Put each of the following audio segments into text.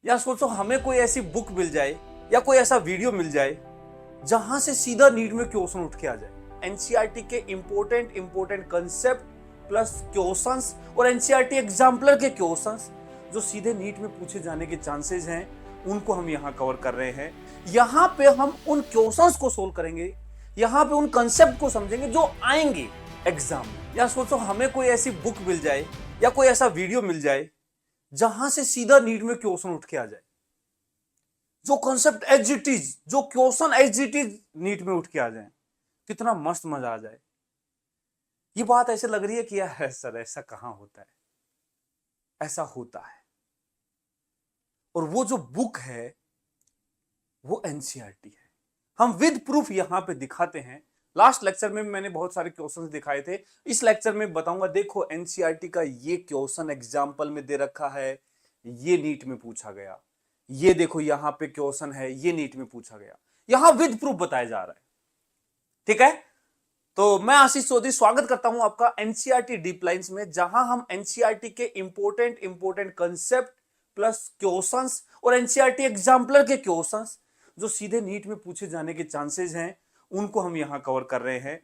या सोचो हमें कोई ऐसी बुक मिल जाए या कोई ऐसा वीडियो मिल जाए जहां से सीधा नीट में क्वेश्चन उठ के आ जाए। एनसीईआरटी के इंपॉर्टेंट कंसेप्ट प्लस क्वेश्चंस और एनसीईआरटी एग्जाम्पलर के क्वेश्चंस जो सीधे नीट में पूछे जाने के चांसेस हैं, उनको हम यहां कवर कर रहे हैं। यहां पे हम उन क्वेश्चंस को सोल्व करेंगे, यहां पे उन कंसेप्ट को समझेंगे जो आएंगे एग्जाम में। या सोचो हमें कोई ऐसी बुक मिल जाए या कोई ऐसा वीडियो मिल जाए जहां से सीधा नीट में क्वेश्चन उठ के आ जाए, जो कॉन्सेप्ट एज इट इज, जो question as it is NEET में उठ के आ जाए, कितना मस्त मजा आ जाए। ये बात ऐसे लग रही है कि यार सर ऐसा कहां होता है, ऐसा होता है। और वो जो बुक है वो एनसीईआरटी है। हम विद प्रूफ यहां पे दिखाते हैं। लास्ट लेक्चर में मैंने बहुत सारे क्वेश्चंस दिखाए थे, इस लेक्चर में बताऊंगा देखो एनसीईआरटी का ये क्वेश्चन एग्जांपल में दे रखा है, ये नीट में पूछा गया। ये देखो यहां पे क्वेश्चन है, ये नीट में पूछा गया। यहां विद प्रूफ बताया जा रहा है। ठीक है, तो मैं आशीष चौधरी स्वागत करता हूं आपका एनसीईआरटी डीप लाइंस में, जहां हम एनसीईआरटी के इंपॉर्टेंट कंसेप्ट प्लस क्वेश्चंस और एनसीईआरटी एग्जाम्पलर के क्वेश्चंस जो सीधे नीट में पूछे जाने के चांसेस हैं, उनको हम यहां कवर कर रहे हैं।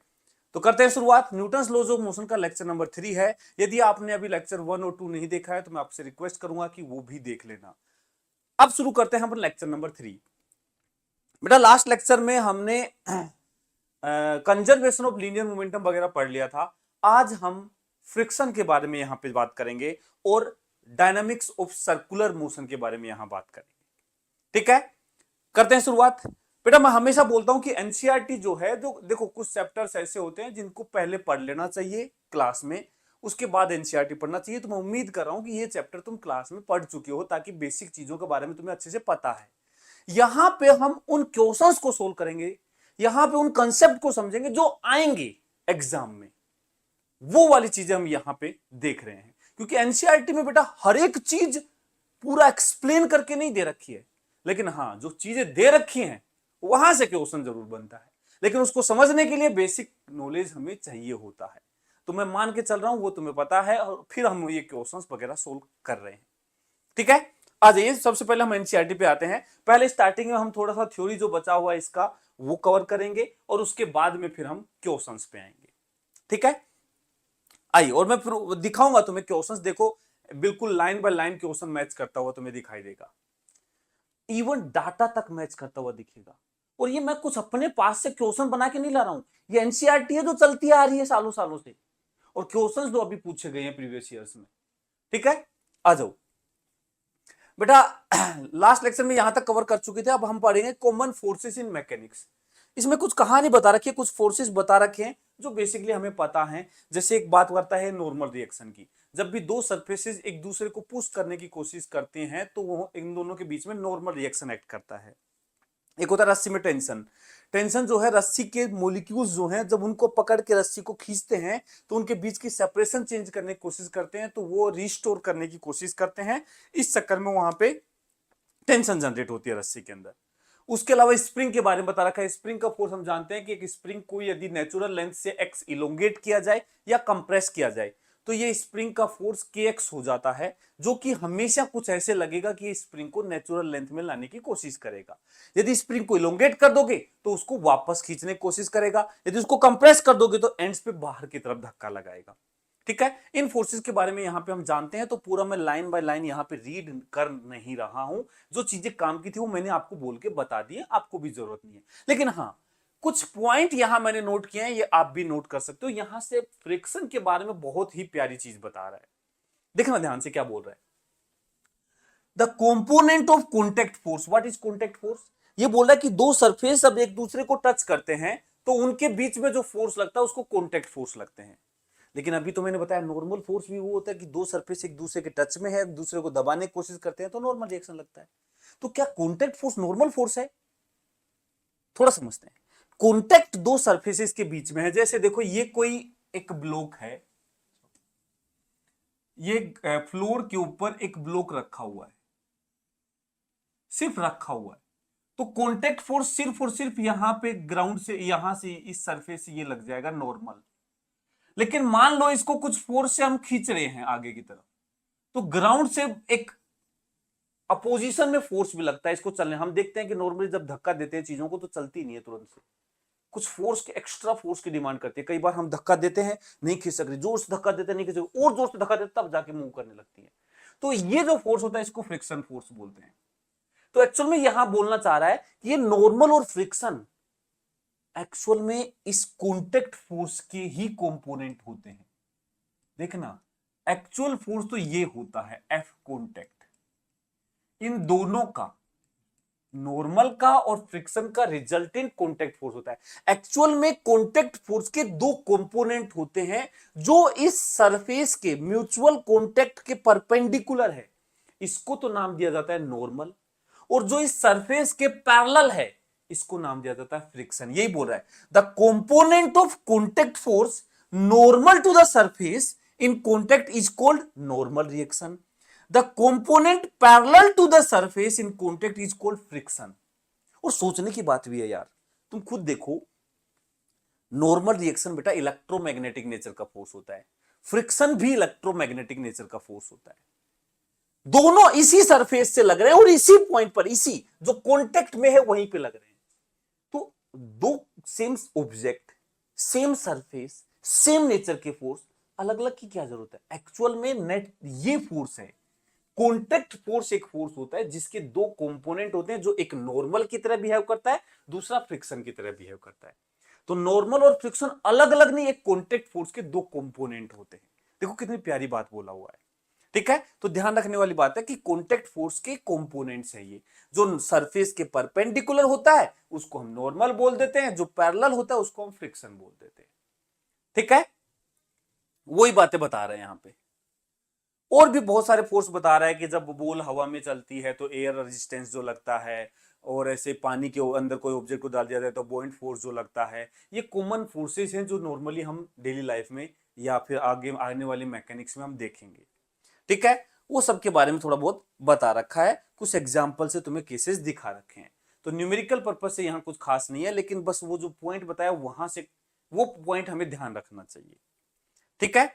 तो करते हैं शुरुआत। न्यूटन्स लॉज ऑफ मोशन का लेक्चर नंबर 3 है। यदि आपने अभी लेक्चर 1 और 2 नहीं देखा है तो मैं आपसे रिक्वेस्ट करूंगा कि वो भी देख लेना। अब शुरू करते हैं हम लेक्चर नंबर 3। बेटा लास्ट लेक्चर में हमने कंजर्वेशन ऑफ लीनियर मोमेंटम वगैरह पढ़ लिया था। आज हम फ्रिक्शन के बारे में यहां पे बात करेंगे और डायनामिक्स ऑफ सर्कुलर मोशन के बारे में यहां बात करेंगे। ठीक है, करते हैं शुरुआत। बेटा मैं हमेशा बोलता हूं कि एनसीईआरटी जो है, जो देखो कुछ चैप्टर्स ऐसे होते हैं जिनको पहले पढ़ लेना चाहिए क्लास में, उसके बाद एनसीईआरटी पढ़ना चाहिए। तो मैं उम्मीद कर रहा हूं कि ये चैप्टर तुम क्लास में पढ़ चुके हो, ताकि बेसिक चीजों के बारे में तुम्हें अच्छे से पता है। यहां पे हम उन क्वेश्चंस को सोल्व करेंगे, यहां पे उन कंसेप्ट को समझेंगे जो आएंगे एग्जाम में। वो वाली चीजें हम यहां पे देख रहे हैं, क्योंकि एनसीईआरटी में बेटा हर एक चीज पूरा एक्सप्लेन करके नहीं दे रखी है, लेकिन हां जो चीजें दे रखी हैं वहां से क्वेश्चन जरूर बनता है। लेकिन उसको समझने के लिए बेसिक नॉलेज हमें चाहिए होता है। तो मैं मान के चल रहा हूं वो तुम्हें पता है, और फिर हम ये क्वेश्चंस वगैरह सोल्व कर रहे हैं। ठीक है, आ जाइए। सबसे पहले हम एनसीईआरटी पे आते हैं। पहले स्टार्टिंग में हम थोड़ा सा थ्योरी जो बचा हुआ है इसका वो कवर करेंगे, और उसके बाद में फिर हम क्वेश्चंस पे आएंगे। ठीक है, आइए। और मैं फिर दिखाऊंगा तुम्हें क्वेश्चंस। देखो बिल्कुल line by line question match करता हुआ तुम्हें दिखाई देगा, इवन डाटा तक मैच करता हुआ दिखेगा। और ये मैं कुछ अपने पास से क्वेश्चन बना के नहीं ला रहा हूं, ये एनसीईआरटी है जो चलती आ रही है सालों सालों से, और क्वेश्चंस जो अभी पूछे गए हैं प्रीवियस ईयर्स में। ठीक है, आ जाओ बेटा। लास्ट लेक्चर में यहां तक कवर कर चुके थे। अब हम पढ़ेंगे कॉमन फोर्सेस इन मैकेनिक्स। इसमें कुछ कहानी बता रखी है, कुछ फोर्सेस बता रखे हैं जो बेसिकली हमें पता है। जैसे एक बात करता है नॉर्मल रिएक्शन की, जब भी दो सरफेसेस एक दूसरे को पुश करने की कोशिश करते हैं तो वो इन दोनों के बीच में नॉर्मल रिएक्शन एक्ट करता है। एक होता है रस्सी में टेंशन। टेंशन जो है, रस्सी के मॉलिक्यूल्स जो हैं जब उनको पकड़ के रस्सी को खींचते हैं तो उनके बीच की सेपरेशन चेंज करने की कोशिश करते हैं, तो वो रिस्टोर करने की कोशिश करते हैं। इस चक्कर में वहां पे टेंशन जनरेट होती है रस्सी के अंदर। उसके अलावा स्प्रिंग के बारे में बता रखा है। स्प्रिंग का फोर्स हम जानते हैं कि एक स्प्रिंग को यदि नेचुरल लेंथ से एक्स इलोंगेट किया जाए या कंप्रेस किया जाए तो ये स्प्रिंग का फोर्स के एक्स हो जाता है, जो कि हमेशा कुछ ऐसे लगेगा कि स्प्रिंग को नेचुरल लेंथ में लाने की कोशिश करेगा। यदि स्प्रिंग को इलोंगेट कर दोगे तो उसको वापस खींचने की कोशिश करेगा, यदि उसको कंप्रेस कर दोगे तो एंड्स पे बाहर की तरफ धक्का लगाएगा। ठीक है, इन फोर्सेस के बारे में यहां पे हम जानते हैं, तो पूरा मैं लाइन बाय लाइन यहां पे रीड कर नहीं रहा हूं। जो चीजें काम की थी वो मैंने आपको बोल के बता दी है, आपको भी जरूरत नहीं है। लेकिन हाँ, कुछ पॉइंट यहां मैंने नोट किए हैं, ये आप भी नोट कर सकते हो। यहां से फ्रिक्शन के बारे में बहुत ही प्यारी चीज बता रहा है, देखना ध्यान से क्या बोल रहा है। The component of contact force. What is contact force? ये बोल रहा है कि दो सरफेस अब एक दूसरे को टच करते हैं तो उनके बीच में जो फोर्स लगता है उसको कॉन्टैक्ट फोर्स लगते हैं। लेकिन अभी तो मैंने बताया नॉर्मल फोर्स भी वो होता है कि दो सरफेस एक दूसरे के टच में है, एक दूसरे को दबाने की कोशिश करते हैं तो नॉर्मल रिएक्शन लगता है। तो क्या कॉन्टैक्ट फोर्स नॉर्मल फोर्स है? थोड़ा समझते हैं। कॉन्टैक्ट दो सरफेसेस के बीच में है। जैसे देखो ये कोई एक ब्लॉक है, ये फ्लोर के ऊपर एक ब्लॉक रखा हुआ है, सिर्फ रखा हुआ है, तो कॉन्टैक्ट फोर्स सिर्फ और सिर्फ यहां पे ग्राउंड से, यहां से इस सरफेस से ये लग जाएगा नॉर्मल। लेकिन मान लो इसको कुछ फोर्स से हम खींच रहे हैं आगे की तरफ, तो ग्राउंड से एक अपोजिशन में फोर्स भी लगता है इसको चलने। हम देखते हैं कि नॉर्मली जब धक्का देते हैं चीजों को तो चलती नहीं है तुरंत से, कुछ फोर्स के, एक्स्ट्रा फोर्स की डिमांड करती है। कई बार हम धक्का देते हैं नहीं खींच सकते, जोर से धक्का देते हैं नहीं खींच सकते, और जोर से धक्का देते तब जाके मूव करने लगती है। तो ये जो फोर्स होता है इसको फ्रिक्शन फोर्स बोलते हैं। तो एक्चुअल में यहां बोलना चाह रहा है कि ये नॉर्मल और फ्रिक्शन एक्चुअल में इस कॉन्टेक्ट फोर्स के ही कंपोनेंट होते हैं। देखना, एक्चुअल फोर्स तो ये होता है एफ कॉन्टेक्ट, इन दोनों का, नॉर्मल का और फ्रिक्शन का रिजल्टेंट कॉन्टेक्ट फोर्स होता है। एक्चुअल में कॉन्टेक्ट फोर्स के दो कंपोनेंट होते हैं जो इस सरफेस के म्यूचुअल कॉन्टेक्ट के परपेंडिकुलर है, इसको तो नाम दिया जाता है नॉर्मल, और जो इस सरफेस के पैरेलल है इसको नाम दिया जाता है फ्रिक्शन। यही बोल रहा है, the component of contact force normal to the surface in contact is called normal reaction, the component parallel to the surface in contact is called friction. और सोचने की बात भी है यार, तुम खुद देखो, नॉर्मल रिएक्शन बेटा इलेक्ट्रोमैग्नेटिक नेचर का फोर्स होता है, फ्रिक्शन भी इलेक्ट्रोमैग्नेटिक नेचर का फोर्स होता है। दोनों इसी सरफेस से लग रहे हैं और इसी पॉइंट पर, इसी जो कॉन्टेक्ट में है वहीं पे लग रहे हैं। तो दो same object, same surface, same nature के फोर्स, अलग अलग की क्या जरूरत है? एक्चुअल में नेट ये फोर्स है, कॉन्टेक्ट फोर्स एक फोर्स होता है जिसके दो कंपोनेंट होते हैं, जो एक नॉर्मल की तरह बिहेव करता है, दूसरा फ्रिक्शन की तरह बिहेव करता है। तो नॉर्मल और फ्रिक्शन अलग अलग नहीं, एक कॉन्टेक्ट फोर्स के दो कंपोनेंट होते हैं। देखो कितनी प्यारी बात बोला हुआ है, ठीक है। तो ध्यान रखने वाली बात है कि कॉन्टेक्ट फोर्स के कंपोनेंट्स है ये, जो सरफेस के परपेंडिकुलर होता है उसको हम नॉर्मल बोल देते हैं, जो पैरेलल होता है उसको हम फ्रिक्शन बोल देते हैं, ठीक है। वही बातें बता रहे हैं यहां पे। और भी बहुत सारे फोर्स बता रहा है कि जब बॉल हवा में चलती है तो एयर रेजिस्टेंस जो लगता है, और ऐसे पानी के अंदर कोई ऑब्जेक्ट को डाल दिया जाए तो बॉइंट फोर्स जो लगता है, ये कॉमन फोर्सेस हैं जो नॉर्मली हम डेली लाइफ में या फिर आगे आने वाली मैकेनिक्स में हम देखेंगे, ठीक है। वो सब के बारे में थोड़ा बहुत बता रखा है, कुछ एग्जाम्पल से तुम्हें केसेस दिखा रखे हैं। तो न्यूमेरिकल पर्पज से यहाँ कुछ खास नहीं है, लेकिन बस वो जो पॉइंट बताया वहां से वो पॉइंट हमें ध्यान रखना चाहिए, ठीक है।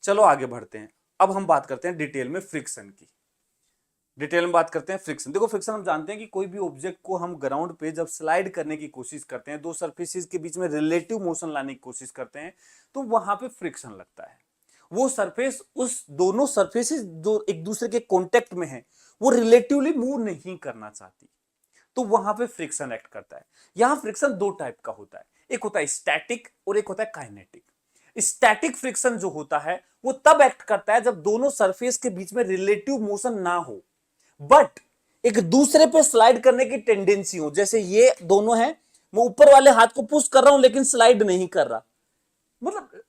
चलो आगे बढ़ते हैं। अब हम बात करते हैं डिटेल में फ्रिक्शन की। डिटेल में बात करते हैं फ्रिक्शन। देखो फ्रिक्शन हम जानते हैं कि कोई भी ऑब्जेक्ट को हम ग्राउंड पे जब स्लाइड करने की कोशिश करते हैं, दो सरफेसेस के बीच में रिलेटिव मोशन लाने की कोशिश करते हैं, तो वहां पे फ्रिक्शन लगता है। वो सरफेस, उस दोनों सरफेसेस जो एक दूसरे के कांटेक्ट में है, वो रिलेटिवली मूव नहीं करना चाहती, तो वहां पे फ्रिक्शन एक्ट करता है। यहां फ्रिक्शन दो टाइप का होता है, एक होता है स्टैटिक और एक होता है काइनेटिक। स्टैटिक फ्रिक्शन जो होता है वो तब एक्ट करता है जब दोनों सरफेस के बीच में रिलेटिव मोशन ना हो, बट एक दूसरे पे स्लाइड करने की टेंडेंसी हो। जैसे ये दोनों हैं, मैं ऊपर वाले हाथ को पुश कर रहा हूं लेकिन स्लाइड नहीं कर रहा, मतलब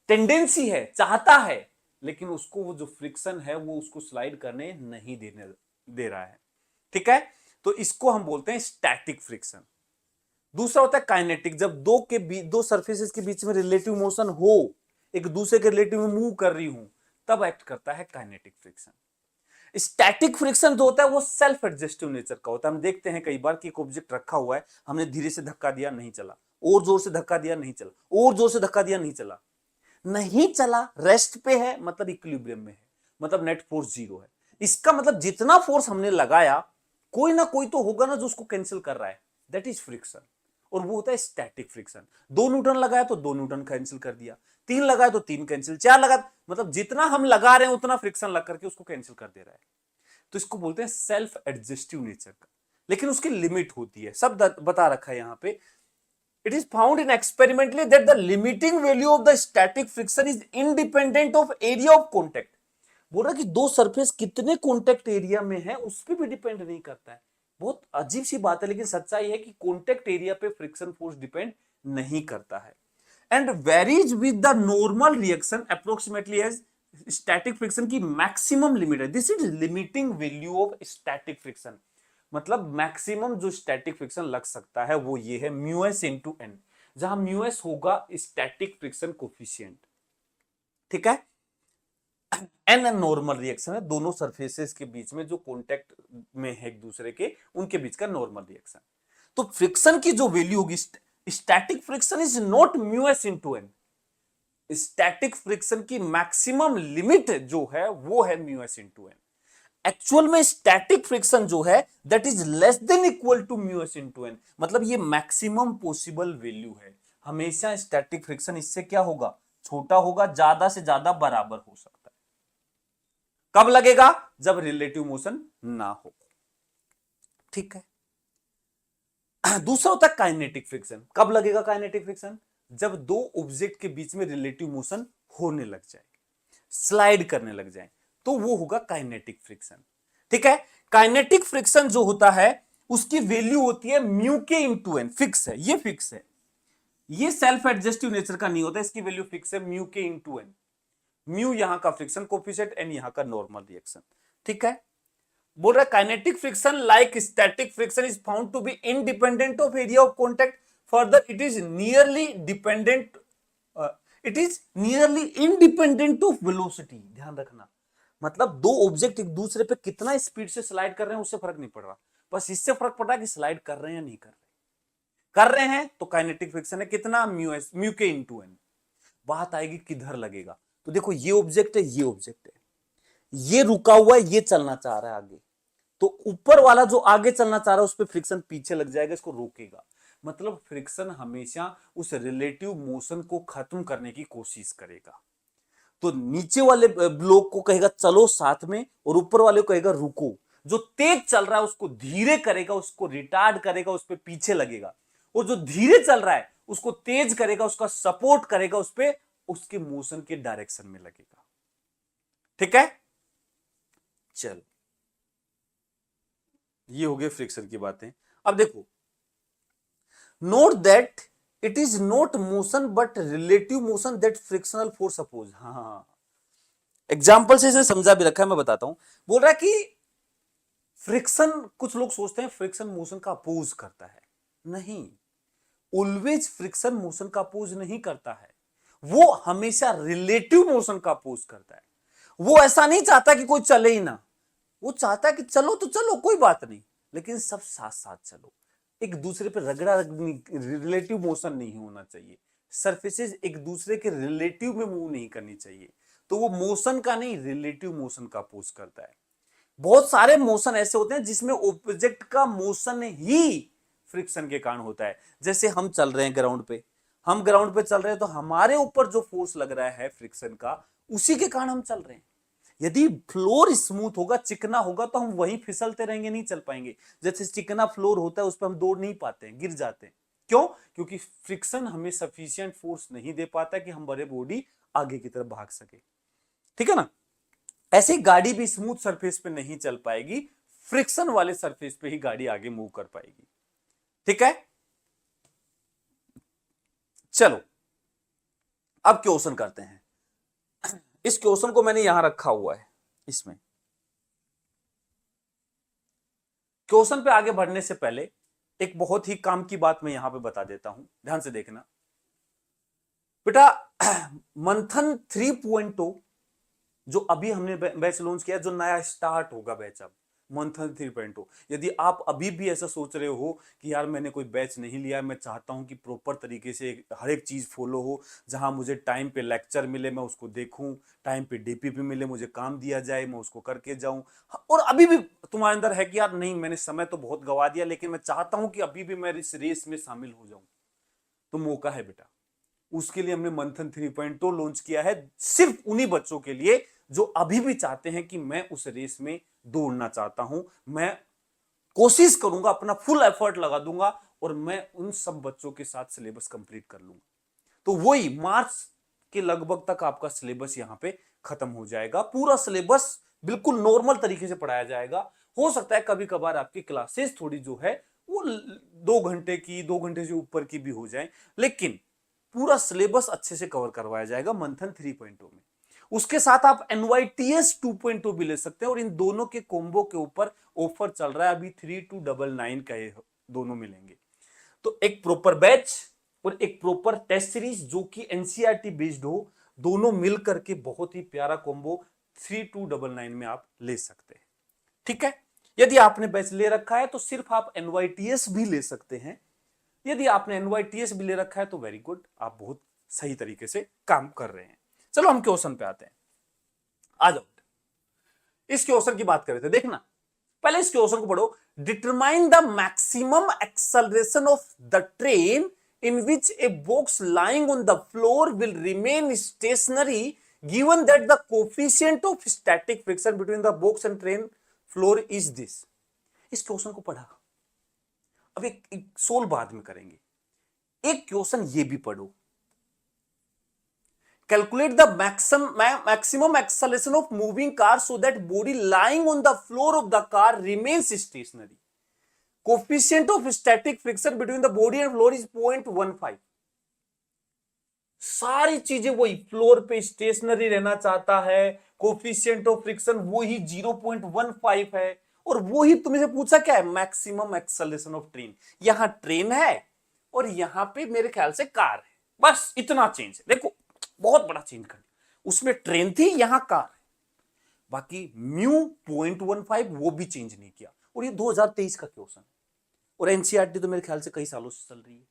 टेंडेंसी है, चाहता है, लेकिन उसको वो जो फ्रिक्शन है वो उसको स्लाइड करने नहीं दे रहा है, ठीक है। तो इसको हम बोलते हैं स्टैटिक फ्रिक्शन। दूसरा होता है काइनेटिक, जब दो सरफेसेस के बीच में रिलेटिव मोशन हो, एक दूसरे के रिलेटिव में मूव कर रही हूं, तब एक्ट करता है काइनेटिक फ्रिक्शन। स्टैटिक फ्रिक्शन जो होता है वो सेल्फ एडजस्टिव नेचर का होता है। हम देखते हैं कई बार कि एक ऑब्जेक्ट रखा हुआ है, हमने धीरे से धक्का दिया नहीं चला, और जोर से धक्का दिया नहीं चला, और जोर से धक्का दिया नहीं चला, नहीं चला, रेस्ट पे है, मतलब इक्विलिब्रियम में है, मतलब नेट फोर्स जीरो है। इसका मतलब जितना फोर्स हमने लगाया, कोई ना कोई तो होगा ना जो उसको कैंसिल कर रहा है, दैट इज फ्रिक्शन। और वो होता है स्टैटिक फ्रिक्शन। 2 न्यूटन लगाया तो 2 न्यूटन कैंसिल कर दिया, 3 लगाया तो 3 कैंसिल, 4 लगा, मतलब जितना हम लगा रहे हैं उतना फ्रिक्शन लग करके उसको कैंसिल कर दे रहा है। तो इसको बोलते हैं सेल्फ एडजस्टिव नेचर का, लेकिन उसकी लिमिट होती है, सब बता रखा है यहां पे। It is found in experimentally that the limiting value of the static friction is independent of area of contact। बोल रहा कि दो सरफेस कितने कॉन्टेक्ट एरिया में है उस पर भी डिपेंड नहीं करता है। बहुत अजीब सी बात है, लेकिन सच्चाई है कि कॉन्टेक्ट एरिया पे फ्रिक्शन फोर्स डिपेंड नहीं करता है, and varies with the normal reaction approximately as static friction की मैक्सिमम लिमिट है। This is limiting value of static friction, मतलब मैक्सिमम जो स्टैटिक फ्रिक्शन लग सकता है वो ये है म्यूएस इंटू एन, जहां म्यूएस होगा स्टैटिक फ्रिक्शन कोफिशिएंट, ठीक है। एन नॉर्मल रिएक्शन है, दोनों सरफेसेस के बीच में जो कांटेक्ट में है एक दूसरे के, उनके बीच का नॉर्मल रिएक्शन। तो फ्रिक्शन की जो वैल्यू होगी, static friction is not mu s into N, static friction की मैक्सिमम लिमिट जो है वो है म्यूएस इंटू एन। एक्चुअल में स्टैटिक फ्रिक्शन जो है that is less than equal to mu s into N, मतलब ये मैक्सिमम पॉसिबल वैल्यू है। हमेशा स्टैटिक फ्रिक्शन इससे क्या होगा, छोटा होगा, ज्यादा से ज्यादा बराबर हो सकता है। कब लगेगा, जब रिलेटिव मोशन ना हो। ठीक है। दूसरा होता है काइनेटिक फ्रिक्शन। कब लगेगा काइनेटिक फ्रिक्शन, जब दो ऑब्जेक्ट के बीच में रिलेटिव मोशन होने लग जाए, स्लाइड करने लग जाए, तो वो होगा काइनेटिक फ्रिक्शन। ठीक है। काइनेटिक फ्रिक्शन जो होता है उसकी वैल्यू होती है म्यू के इंटू एन, फिक्स है, ये फिक्स है, ये सेल्फ एडजस्टिव नेचर का नहीं होता, इसकी वैल्यू फिक्स है म्यू के इंटू एन। म्यू यहां का फ्रिक्शन कोफिशिएंट, एन यहां का नॉर्मल रिएक्शन। ठीक है। बोल रहा है kinetic friction like static friction is found to be independent of area of contact, further it is nearly dependent, it is nearly independent of velocity. ध्यान रखना, मतलब दो ऑब्जेक्ट एक दूसरे पे कितना स्पीड से स्लाइड कर रहे हैं उससे फर्क नहीं पड़ रहा, बस इससे फर्क पड़ रहा है कि स्लाइड कर रहे हैं या नहीं कर रहे। कर रहे हैं तो काइनेटिक फ्रिक्शन है कितना, म्यू एस, म्यू के इंटू एन। बात आएगी किधर लगेगा, तो देखो ये ऑब्जेक्ट है, ये ऑब्जेक्ट है, ये रुका हुआ है, ये चलना चाह रहा है आगे, तो ऊपर वाला जो आगे चलना चाह रहा है उस पर फ्रिक्शन पीछे लग जाएगा, इसको रोकेगा। मतलब फ्रिक्शन हमेशा उस रिलेटिव मोशन को खत्म करने की कोशिश करेगा। तो नीचे वाले ब्लॉक को कहेगा चलो साथ में, और ऊपर वाले को कहेगा रुको। जो तेज चल रहा है उसको धीरे करेगा, उसको रिटार्ड करेगा, उस पर पीछे लगेगा, और जो धीरे चल रहा है उसको तेज करेगा, उसका सपोर्ट करेगा, उस पर उसके मोशन के डायरेक्शन में लगेगा। ठीक है। चलो ये हो गए फ्रिक्शन की बातें। अब देखो, note that it is not motion but relative motion that frictional force oppose. हाँ, एग्जाम्पल से इसे समझा भी रखा है, मैं बताता हूं। बोल रहा है कि फ्रिक्शन, कुछ लोग सोचते हैं फ्रिक्शन मोशन का अपोज करता है, नहीं, ऑलवेज फ्रिक्शन मोशन का अपोज नहीं करता है, वो हमेशा रिलेटिव मोशन का अपोज करता है। वो ऐसा नहीं चाहता कि कोई चले ही ना, वो चाहता है कि चलो तो चलो कोई बात नहीं, लेकिन सब साथ साथ चलो, एक दूसरे पे रगड़ा रगड़ी, रिलेटिव मोशन नहीं होना चाहिए, सरफेसेस एक दूसरे के रिलेटिव में मूव नहीं करनी चाहिए, तो वो मोशन का नहीं, रिलेटिव मोशन का अपोज करता है। बहुत सारे मोशन ऐसे होते हैं जिसमें ऑब्जेक्ट का मोशन ही फ्रिक्शन के कारण होता है। जैसे हम चल रहे हैं ग्राउंड पे, हम ग्राउंड पे चल रहे हैं तो हमारे ऊपर जो फोर्स लग रहा है फ्रिक्शन का, उसी के कारण हम चल रहे हैं। यदि फ्लोर स्मूथ होगा, चिकना होगा, तो हम वहीं फिसलते रहेंगे, नहीं चल पाएंगे। जैसे चिकना फ्लोर होता है उस पर हम दौड़ नहीं पाते हैं, गिर जाते हैं। क्यों? क्योंकि फ्रिक्शन हमें सफिशिएंट फोर्स नहीं दे पाता कि हम बड़े बॉडी आगे की तरफ भाग सके। ठीक है ना। ऐसे गाड़ी भी स्मूथ सरफेस पे नहीं चल पाएगी, फ्रिक्शन वाले सरफेस पे ही गाड़ी आगे मूव कर पाएगी। ठीक है। चलो अब क्वेश्चन करते हैं। इस क्वेश्चन को मैंने यहां रखा हुआ है, इसमें क्वेश्चन पे आगे बढ़ने से पहले एक बहुत ही काम की बात मैं यहां पे बता देता हूं, ध्यान से देखना बेटा। मंथन 3.0 जो अभी हमने बैच लॉन्च किया, जो नया स्टार्ट होगा बैच, अब मंथन 3.0, यदि आप अभी भी ऐसा सोच रहे हो कि यार मैंने कोई बैच नहीं लिया, मैं चाहता हूं कि प्रॉपर तरीके से हर एक चीज फॉलो हो, जहां मुझे टाइम पे लेक्चर मिले मैं उसको देखूं, टाइम पे डीपीपी मिले, मुझे काम दिया जाए मैं उसको करके जाऊं, और अभी भी तुम्हारे अंदर है कि यार नहीं मैंने समय तो बहुत गवा दिया, लेकिन मैं चाहता हूं कि अभी भी मैं इस रेस में शामिल हो जाऊं, तो मौका है बेटा। उसके लिए हमने मंथन 3.0 लॉन्च किया है, सिर्फ उन्हीं बच्चों के लिए जो अभी भी चाहते हैं कि मैं उस रेस में दौड़ना चाहता हूं, मैं कोशिश करूंगा, अपना फुल एफर्ट लगा दूंगा, और मैं उन सब बच्चों के साथ सिलेबस कंप्लीट कर लूंगा। तो वही मार्च के लगभग तक आपका सिलेबस यहां पे खत्म हो जाएगा, पूरा सिलेबस बिल्कुल नॉर्मल तरीके से पढ़ाया जाएगा। हो सकता है कभी कभार आपकी क्लासेस थोड़ी जो है वो 2 घंटे की, 2 घंटे से ऊपर की भी हो जाए, लेकिन पूरा सिलेबस अच्छे से कवर करवाया जाएगा मंथन 3.0 में। उसके साथ आप NYTS 2.0 भी ले सकते हैं, और इन दोनों के कॉम्बो के ऊपर ऑफर चल रहा है अभी 3299 का, ये दोनों मिलेंगे। तो एक प्रॉपर बैच और एक प्रॉपर टेस्ट सीरीज जो कि NCERT बेस्ड हो, दोनों मिल करके बहुत ही प्यारा कॉम्बो 3299 में आप ले सकते हैं। ठीक है। यदि आपने बैच ले रखा है तो सिर्फ आप NYTS भी ले सकते हैं, यदि आपने NYTS भी ले रखा है तो वेरी गुड, आप बहुत सही तरीके से काम कर रहे हैं। चलो हम क्वेश्चन पे आते हैं, आ जाओ। इस क्वेश्चन की बात कर रहे थे, देखना पहले इस क्वेश्चन को पढ़ो। Determine the maximum acceleration of the train in which a box lying on the floor will remain stationery given that the coefficient of static friction between the box and train floor is this. इस question को पढ़ा, अब एक soul बाद में करेंगे, एक question ये भी पढ़ो। Calculate the maximum acceleration of moving car so that body lying on the floor of the car remains stationary. Coefficient of static friction between the body and floor is 0.15. सारी चीजें वही, फ्लोर पे stationery रहना चाहता है, coefficient of friction वही 0.15 है, और वही तुमसे पूछा क्या है, मैक्सिमम एक्सेलरेशन ऑफ ट्रेन। यहां ट्रेन है और यहां पे मेरे ख्याल से कार है, बस इतना चेंज है। देखो बहुत बड़ा चेंज कर, उसमें ट्रेन थी यहां कार है, बाकी म्यू 0.15 वो भी चेंज नहीं किया। और ये 2023 का क्वेश्चन, और एनसीईआरटी तो मेरे ख्याल से कई सालों से चल रही है,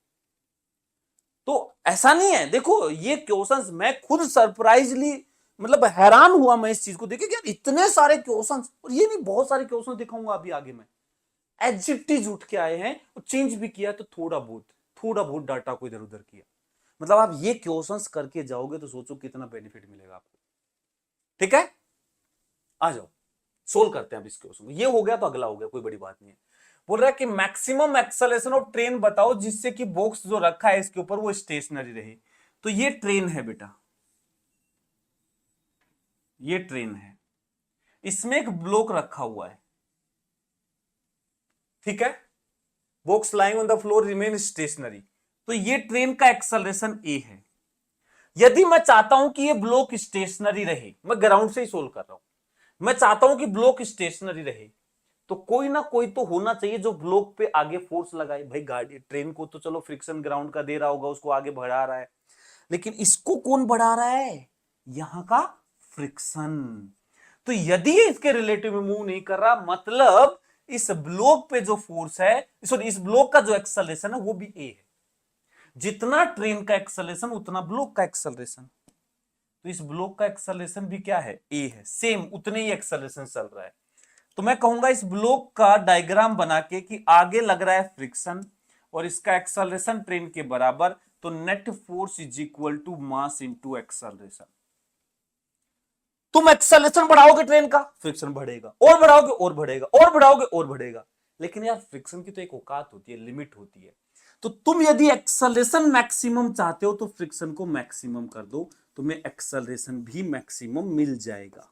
तो ऐसा नहीं है। देखो ये क्वेश्चंस मैं खुद सरप्राइजली मतलब हैरान हुआ मैं इस चीज को देखे कि यार इतने सारे क्वेश्चंस, और ये नहीं बहुत सारे क्वेश्चन दिखाऊंगा अभी आगे मैं, एडजेक्टिव्स उठ के आए हैं और चेंज भी किया, तो थोड़ा बहुत डाटा को इधर उधर किया। मतलब आप ये क्वेश्चंस करके जाओगे तो सोचो कितना बेनिफिट मिलेगा आपको। ठीक है, आ जाओ सोल्व करते हैं अब इस क्वेश्चन को। ये हो गया तो अगला हो गया, कोई बड़ी बात नहीं है। बोल रहा है कि मैक्सिमम एक्सेलरेशन ऑफ ट्रेन बताओ जिससे कि बॉक्स जो रखा है इसके ऊपर वो स्टेशनरी रहे। तो ये ट्रेन है बेटा, ये ट्रेन है, इसमें एक ब्लॉक रखा हुआ है, ठीक है, box lying on the floor remain stationery. तो ये ट्रेन का एक्सेलरेशन ए है। यदि मैं चाहता हूं कि ये ब्लॉक स्टेशनरी रहे, मैं ग्राउंड से ही सोल्व कर रहा हूं, मैं चाहता हूं कि ब्लॉक स्टेशनरी रहे, तो कोई ना कोई तो होना चाहिए जो ब्लॉक पे आगे फोर्स लगाए। भाई गाड़ी ट्रेन को तो चलो फ्रिक्शन ग्राउंड का दे रहा होगा, उसको आगे बढ़ा रहा है, लेकिन इसको कौन बढ़ा रहा है, यहां का फ्रिक्शन। तो यदि ये इसके रिलेटिव में मूव नहीं कर रहा, मतलब इस ब्लॉक पे जो फोर्स है, सॉरी इस ब्लॉक का जो एक्सेलरेशन है वो भी ए है। जितना ट्रेन का एक्सेलरेशन उतना ब्लॉक का एक्सेलरेशन, तो इस ब्लॉक का एक्सेलरेशन भी क्या है, ए है, सेम उतने ही एक्सेलरेशन चल रहा है। तो मैं कहूंगा इस ब्लॉक का डायग्राम बना के कि आगे लग रहा है फ्रिक्शन और इसका एक्सेलरेशन ट्रेन के बराबर, तो net force is equal to mass into acceleration. तुम एक्सेलरेशन बढ़ाओगे ट्रेन का, फ्रिक्शन बढ़ेगा, और बढ़ाओगे और बढ़ेगा, और बढ़ाओगे और बढ़ेगा। लेकिन यार फ्रिक्शन की तो एक औकात होती है, लिमिट होती है। तो तुम यदि एक्सेलरेशन मैक्सिमम चाहते हो तो फ्रिक्शन को मैक्सिमम कर दो, तुम्हें एक्सेलरेशन भी मैक्सिमम मिल जाएगा।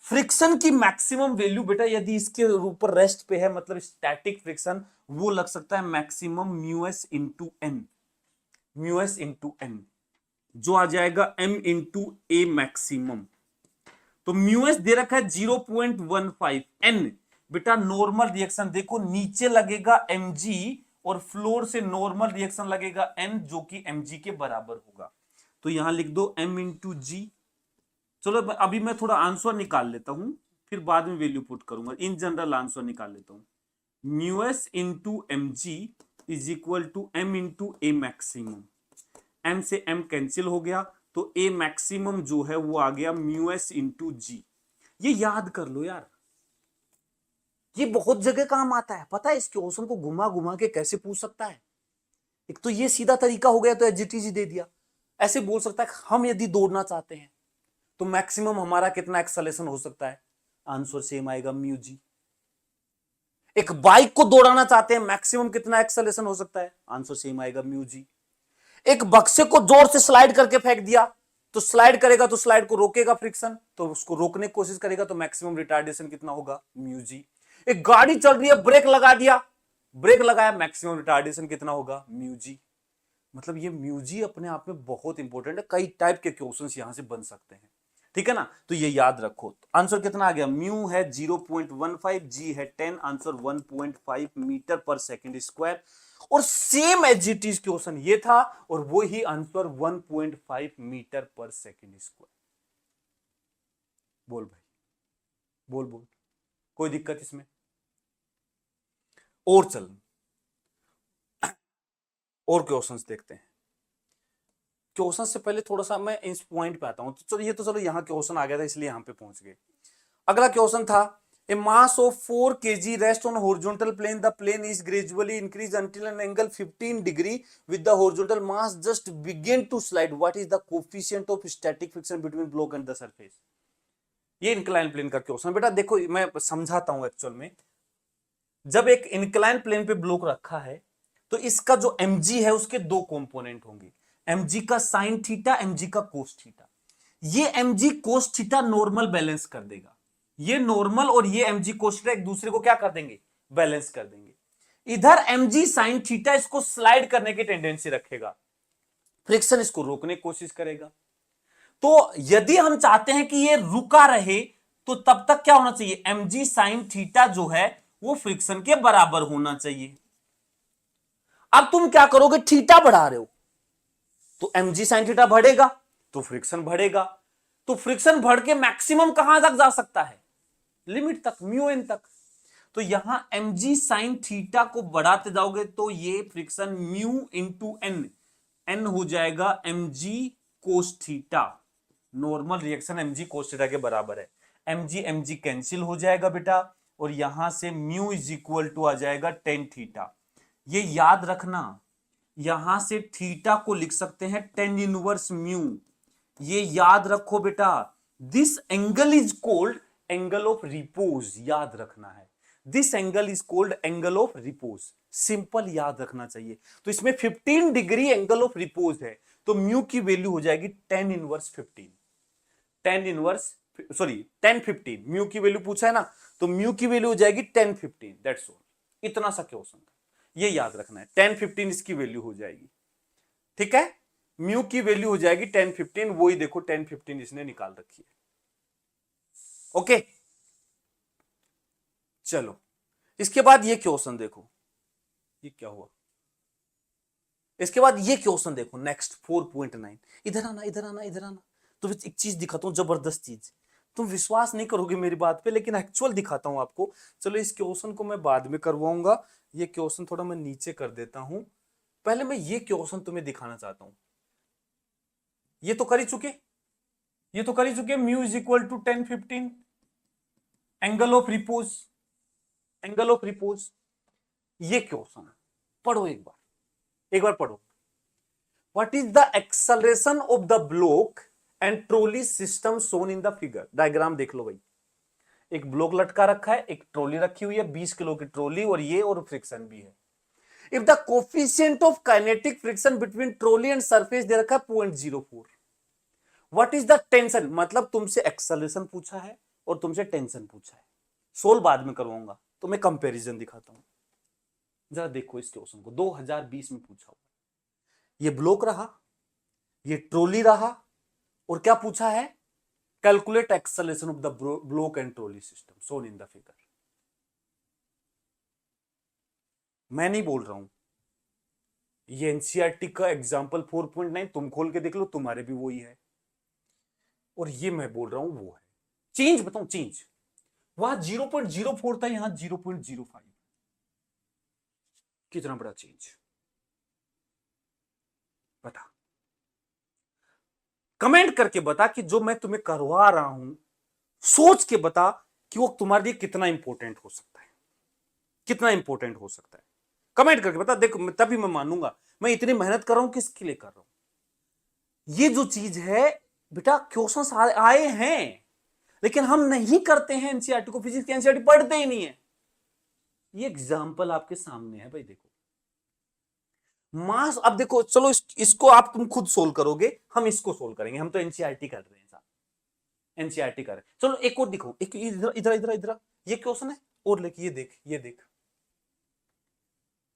फ्रिक्शन की मैक्सिमम वैल्यू बेटा यदि इसके ऊपर रेस्ट पे है, मतलब स्टैटिक फ्रिक्शन, वो लग सकता है maximum mu s into N, mu s into N, जो आ जाएगा m इंटू ए मैक्सिमम। तो म्यू एस दे रखा है 0.15, n बेटा नॉर्मल रिएक्शन देखो, नीचे लगेगा mg और फ्लोर से नॉर्मल रिएक्शन लगेगा n, जो कि mg के बराबर होगा। तो यहां लिख दो m इंटू जी। चलो अभी मैं थोड़ा आंसर निकाल लेता हूं, फिर बाद में वैल्यू पुट करूंगा। इन जनरल आंसर निकाल लेता हूं, mu s into M G is equal to m into A maximum. m से m कैंसिल हो गया, तो a मैक्सिमम जो है वो आ गया म्यू एस इंटू जी। ये याद कर लो यार, ये बहुत जगह काम आता है, पता है इस क्वेश्चन को घुमा घुमा के कैसे पूछ सकता है। एक तो ये सीधा तरीका हो गया, तो एचजीटीजी दे दिया। ऐसे बोल सकता है हम यदि दौड़ना चाहते हैं तो मैक्सिमम हमारा कितना एक्सेलरेशन हो सकता है, आंसर सेम आएगा म्यू जी। एक बाइक को दौड़ाना चाहते हैं, मैक्सिमम कितना एक्सेलरेशन हो सकता है, आंसर सेम आएगा म्यू जी। एक बक्से को जोर से स्लाइड करके फेंक दिया, तो स्लाइड करेगा तो स्लाइड को रोकेगा फ्रिक्शन, तो उसको रोकने की कोशिश करेगा, तो मैक्सिमम रिटार्डेशन कितना होगा, म्यू जी। एक गाड़ी चल रही है, ब्रेक लगा दिया, ब्रेक लगाया, मैक्सिमम रिटार्डेशन कितना होगा, म्यू जी। मतलब ये म्यू जी अपने आप में बहुत इंपॉर्टेंट है, कई टाइप के क्वेश्चंस यहां से बन सकते हैं, ठीक है ना। तो ये याद रखो। आंसर कितना आ गया, म्यू है 0.15, जी है 10, आंसर 1.5 मीटर पर सेकंड स्क्वायर। और सेम एचजीटीज क्वेश्चन ये था, और वो ही आंसर 1.5 मीटर पर सेकंड स्क्वायर। बोल भाई, बोल बोल, कोई दिक्कत इसमें? और चल और क्वेश्चंस देखते हैं। क्वेश्चन से पहले थोड़ा सा मैं इस पॉइंट पे आता हूं। तो चलो ये तो चलो यहां क्वेश्चन आ गया था इसलिए यहां पे पहुंच गए। अगला क्वेश्चन था a mass of 4 kg rest on horizontal plane, the plane is gradually increase until an angle 15 degree with the horizontal mass just begin to slide, what is the coefficient of static friction between block and the surface. ये incline plane का question. बेटा देखो मैं समझाता हूं, actual में जब एक इंक्लाइन प्लेन पे ब्लॉक रखा है तो इसका जो mg है उसके दो कंपोनेंट होंगे, mg का साइन थीटा, mg का कोस थीटा। ये mg cos theta normal balance कर देगा, ये नॉर्मल और ये mg कोस थीटा एक दूसरे को क्या कर देंगे, बैलेंस कर देंगे। इधर mg साइन थीटा इसको स्लाइड करने की टेंडेंसी रखेगा, फ्रिक्शन इसको रोकने की कोशिश करेगा। तो यदि हम चाहते हैं कि ये रुका रहे तो तब तक क्या होना चाहिए, mg साइन थीटा जो है वो फ्रिक्शन के बराबर होना चाहिए। अब तुम क्या करोगे, थीटा बढ़ा रहे हो तो mg साइन थीटा बढ़ेगा तो फ्रिक्शन बढ़ेगा, तो फ्रिक्शन बढ़ के मैक्सिमम कहां तक जा सकता है, लिमिट तक, म्यू एन तक। तो यहां mg साइन थीटा को बढ़ाते जाओगे तो ये friction mu into N, N हो जाएगा mg cos theta. Normal reaction mg cos theta के बराबर है, mg mg कैंसिल हो जाएगा बेटा, और यहां से म्यू इज इक्वल टू आ जाएगा टेन थीटा। ये याद रखना, यहां से थीटा को लिख सकते हैं टेन इनवर्स म्यू, ये याद रखो बेटा। This angle is called angle of repose, याद रखना है, this angle is called angle of repose, simple याद रखना चाहिए। तो इसमें 15 डिग्री एंगल ऑफ रिपोज है तो म्यू की वैल्यू हो जाएगी 10 इनवर्स 15, 10 इनवर्स सॉरी 10 15, म्यू की वैल्यू पूछा है ना, तो म्यू की वैल्यू हो जाएगी 10 15, दैट्स ऑल। इतना सा क्वेश्चन था, ये याद रखना है, 10 15 इसकी वैल्यू हो जाएगी, ठीक है। म्यू की वैल्यू हो जाएगी 10 15, वही देखो 10 15 इसने निकाल रखी है। ओके चलो इसके बाद ये क्वेश्चन देखो, ये क्या हुआ, इसके बाद ये क्वेश्चन देखो नेक्स्ट 4.9। इधर आना इधर आना इधर आना, तो एक चीज दिखाता हूं, जबरदस्त चीज, तुम विश्वास नहीं करोगे मेरी बात पे लेकिन एक्चुअल दिखाता हूं आपको। चलो इस क्वेश्चन को मैं बाद में करवाऊंगा, ये क्वेश्चन थोड़ा मैं नीचे कर देता हूं, पहले मैं ये क्वेश्चन तुम्हें दिखाना चाहता हूं। ये तो कर ही चुके, ये तो कर ही चुके, mu is equal to 10 15, angle of repose, angle of repose, ये क्वेश्चन पढ़ो एक बार पढ़ो। What is the acceleration of the block and trolley system shown in the figure. Diagram देख लो भाई, एक ब्लॉक लटका रखा है, एक ट्रॉली रखी हुई है, 20 किलो की ट्रॉली, और ये और फ्रिक्शन भी है। If the coefficient of kinetic friction between trolley and surface दे रखा है 0.04, व्हाट इज द टेंशन, मतलब तुमसे एक्सेलरेशन पूछा है और तुमसे टेंशन पूछा है। सोल्व बाद में करवाऊंगा, तो मैं कंपैरिजन दिखाता हूं, जरा देखो इस क्वेश्चन को, 2020 में पूछा हुआ। ये ब्लॉक रहा, ये ट्रॉली रहा, और क्या पूछा है, calculate acceleration of the block and trolley system shown in the figure. मैं नहीं बोल रहा हूं, ये एनसीईआरटी का एग्जांपल 4.9 तुम खोल के देख लो, तुम्हारे भी वही है, और ये मैं बोल रहा हूं वो है। चेंज बताऊं, चेंज वहां 0.04 था, यहां 0.05, कितना बड़ा चेंज, बता, कमेंट करके बता कि जो मैं तुम्हें करवा रहा हूं, सोच के बता कि वो तुम्हारे लिए कितना इंपॉर्टेंट हो सकता है, कितना इंपॉर्टेंट हो सकता है, कमेंट करके बता, देखो तभी मैं मानूंगा मैं इतनी मेहनत कर रहा हूं, किसके लिए कर रहा हूं। ये जो चीज है बेटा, क्वेश्चंस आए हैं लेकिन हम नहीं करते हैं एनसीईआरटी को, फिजिक्स की एनसीईआरटी पढ़ते ही नहीं है। ये एग्जाम्पल आपके सामने है भाई, देखो मास, अब देखो चलो इसको आप तुम खुद सोल्व करोगे, हम इसको सोल्व करेंगे, हम तो एनसीईआरटी कर रहे हैं साहब, एनसीईआरटी कर रहे हैं। चलो एक और दिखाओ, एक इधर इधर इधर इधर, ये क्वेश्चन है और लेके ये देख, ये देख,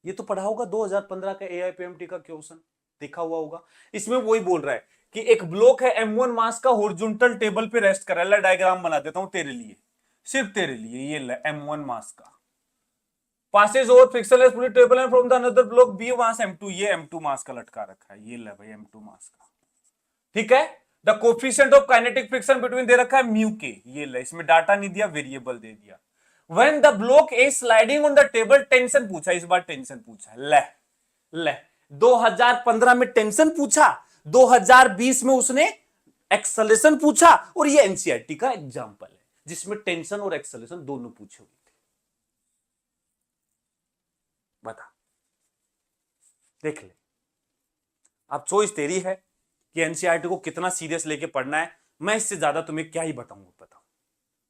ये तो पढ़ा होगा 2015 का एआईपीएमटी का क्वेश्चन, देखा हुआ होगा। इसमें वही बोल रहा है कि एक ब्लॉक है M1 मास का, हॉरिजॉन्टल टेबल पे रेस्ट कर रहा है, डायग्राम बना देता हूं तेरे लिए, सिर्फ तेरे लिए, ये M1 मास का, passes over frictionless fluid table and from the another block B mass M2, ये M2 मास का लटका रखा है, ये ले भाई M2 मास का, ठीक है। The coefficient of kinetic friction between दे रखा है म्यू के, ये ले, इसमें डाटा नहीं दिया, वेरिएबल दे दिया। When the block is sliding on the table, tension पूछा, इस बार टेंशन पूछा, ले 2015 में टेंशन पूछा, 2020 में उसने एक्सेलरेशन पूछा, और ये एनसीईआरटी का एग्जांपल है। जिसमें टेंशन और एक्सेलरेशन दोनों पूछे हुए थे। बता, देख ले, अब चॉइस तेरी है कि एनसीईआरटी को कितना सीरियस लेके पढ़ना है। मैं इससे ज्यादा तुम्हें क्या ही बताऊंगा, बताओ,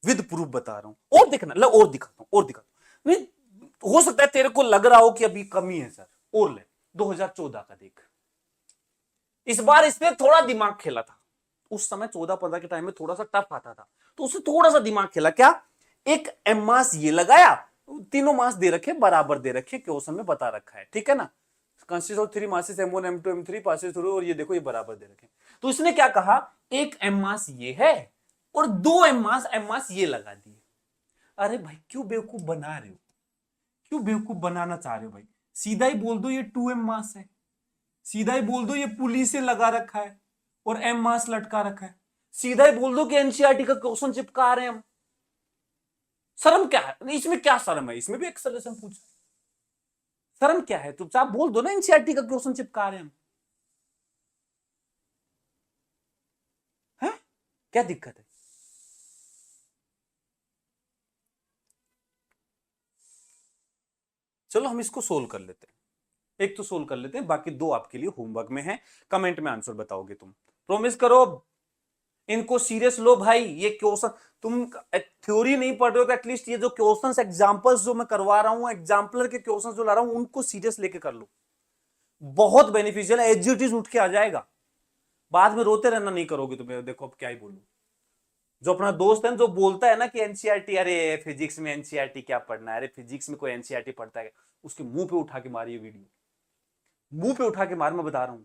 विद प्रूफ बता रहा हूं। और देखना, लो और दिखाता हूं, और दिखाता हूं। नहीं, हो सकता है तेरे को लग रहा हो कि अभी कमी है सर, और ले 2014 का देख। इस बार इसने थोड़ा दिमाग खेला था। उस समय 14-15 के टाइम में थोड़ा सा टफ आता था, तो उसने थोड़ा सा दिमाग खेला। क्या? एक एम मास ये लगाया, तीनों मास दे रखे, बराबर दे रखे, क्वेश्चन में बता रखा है, ठीक है ना। Consist of 3 masses M1 M2 M3 passes through, और ये देखो ये बराबर दे रखे। तो इसने क्या कहा, एक एम मास ये है और 2 एम मास ये लगा दिए। अरे भाई क्यों बेवकूफ बना रहे हो, क्यों बेवकूफ बनाना चाह रहे हो भाई? सीधा ही बोल दो ये 2 एम मास है, सीधा ही बोल दो ये पुली से लगा रखा है और एम मास लटका रखा है, सीधा ही बोल दो कि एनसीईआरटी का क्वेश्चन चिपका रहे हैं हम। शर्म क्या है इसमें? क्या शर्म है इसमें भी? एक्सेलरेशन पूछा, शर्म क्या है? चुपचाप बोल दो ना एनसीईआरटी का क्वेश्चन चिपका रहे हैं हम। है? क्या दिक्कत है? चलो हम इसको सोल्व कर लेते हैं, एक तो सोल्व कर लेते हैं, बाकी 2 आपके लिए होमवर्क में है, कमेंट में आंसर बताओगे तुम, प्रॉमिस करो। इनको सीरियस लो भाई, ये क्वेश्चन तुम थ्योरी नहीं पढ़ रहे हो तो एटलीस्ट ये जो क्वेश्चंस एग्जांपल्स जो मैं करवा रहा हूं, एग्जाम्पलर के क्वेश्चंस जो ला रहा हूं, उनको सीरियस लेके कर लो। बहुत बेनिफिशियल है, एज उठ के आ जाएगा। बाद में रोते रहना नहीं करोगे तुम्हें। देखो अब क्या ही बोलूं, जो अपना दोस्त है जो बोलता है ना कि एनसीईआरटी, अरे फिजिक्स में एनसीईआरटी क्या पढ़ना है, अरे फिजिक्स में कोई एनसीईआरटी पढ़ता है, उसके मुंह पे उठा के मारिए वीडियो, मुंह पे उठा के मार। मैं बता रहा हूं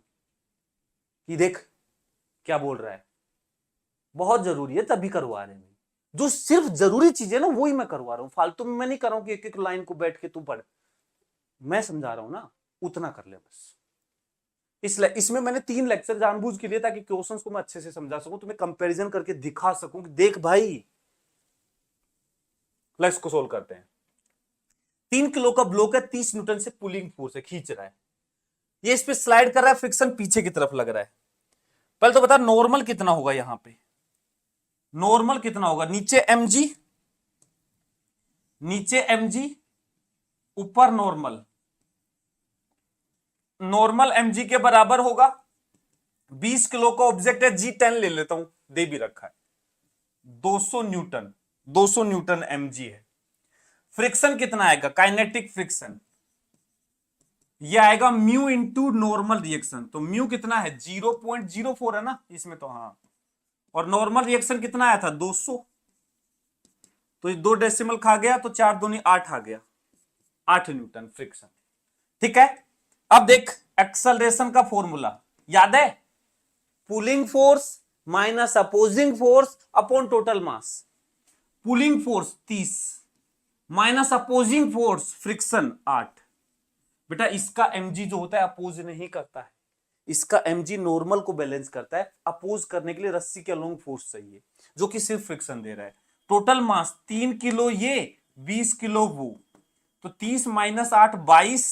कि देख क्या बोल रहा है, बहुत जरूरी है तभी करवा रहे हैं। जो सिर्फ जरूरी चीजें ना वही मैं करवा रहा हूं, फालतू में मैं नहीं कर रहा हूं कि एक एक लाइन को बैठ के तू पढ़। मैं समझा रहा हूं ना, उतना कर ले बस। इसलिए इसमें मैंने 3 लेक्चर जानबूझ के लिए, ताकि क्वेश्चंस को मैं अच्छे से समझा सकूं, तुम्हें कंपैरिजन करके दिखा सकूं कि देख भाई। लेट्स को सोल्व करते हैं। 3 किलो का ब्लॉक है, 30 न्यूटन से पुलिंग फोर्स है, खींच रहा है, ये इस पे स्लाइड कर रहा है, फ्रिक्शन पीछे की तरफ लग रहा है। पहले तो बता नॉर्मल कितना होगा, यहां पे नॉर्मल कितना होगा? नीचे mg, नीचे mg, ऊपर नॉर्मल। नॉर्मल mg के बराबर होगा, 20 किलो का ऑब्जेक्ट है, G10 ले लेता हूं, दे भी रखा है, 200 न्यूटन, 200 न्यूटन mg है। फ्रिक्शन कितना आएगा? काइनेटिक फ्रिक्शन ये आएगा म्यू इंटू नॉर्मल रिएक्शन। तो म्यू कितना है? 0.04 है ना इसमें तो, हाँ। और नॉर्मल रिएक्शन कितना आया था? 200। तो 2 डेसिमल खा गया, तो 4 दूनी 8 आ गया, 8 न्यूटन फ्रिक्शन। ठीक है, अब देख एक्सेलरेशन का फॉर्मूला याद है? Pulling force minus opposing force upon total mass. Pulling force 30 minus opposing force friction 8। बेटा इसका mg जो होता है अपोज नहीं करता है, इसका mg नॉर्मल को बैलेंस करता है। अपोज करने के लिए रस्सी के अलोंग फोर्स चाहिए, जो कि सिर्फ फ्रिक्शन दे रहा है। टोटल मास 3 किलो ये, 20 किलो वो, तो 30 माइनस 8 22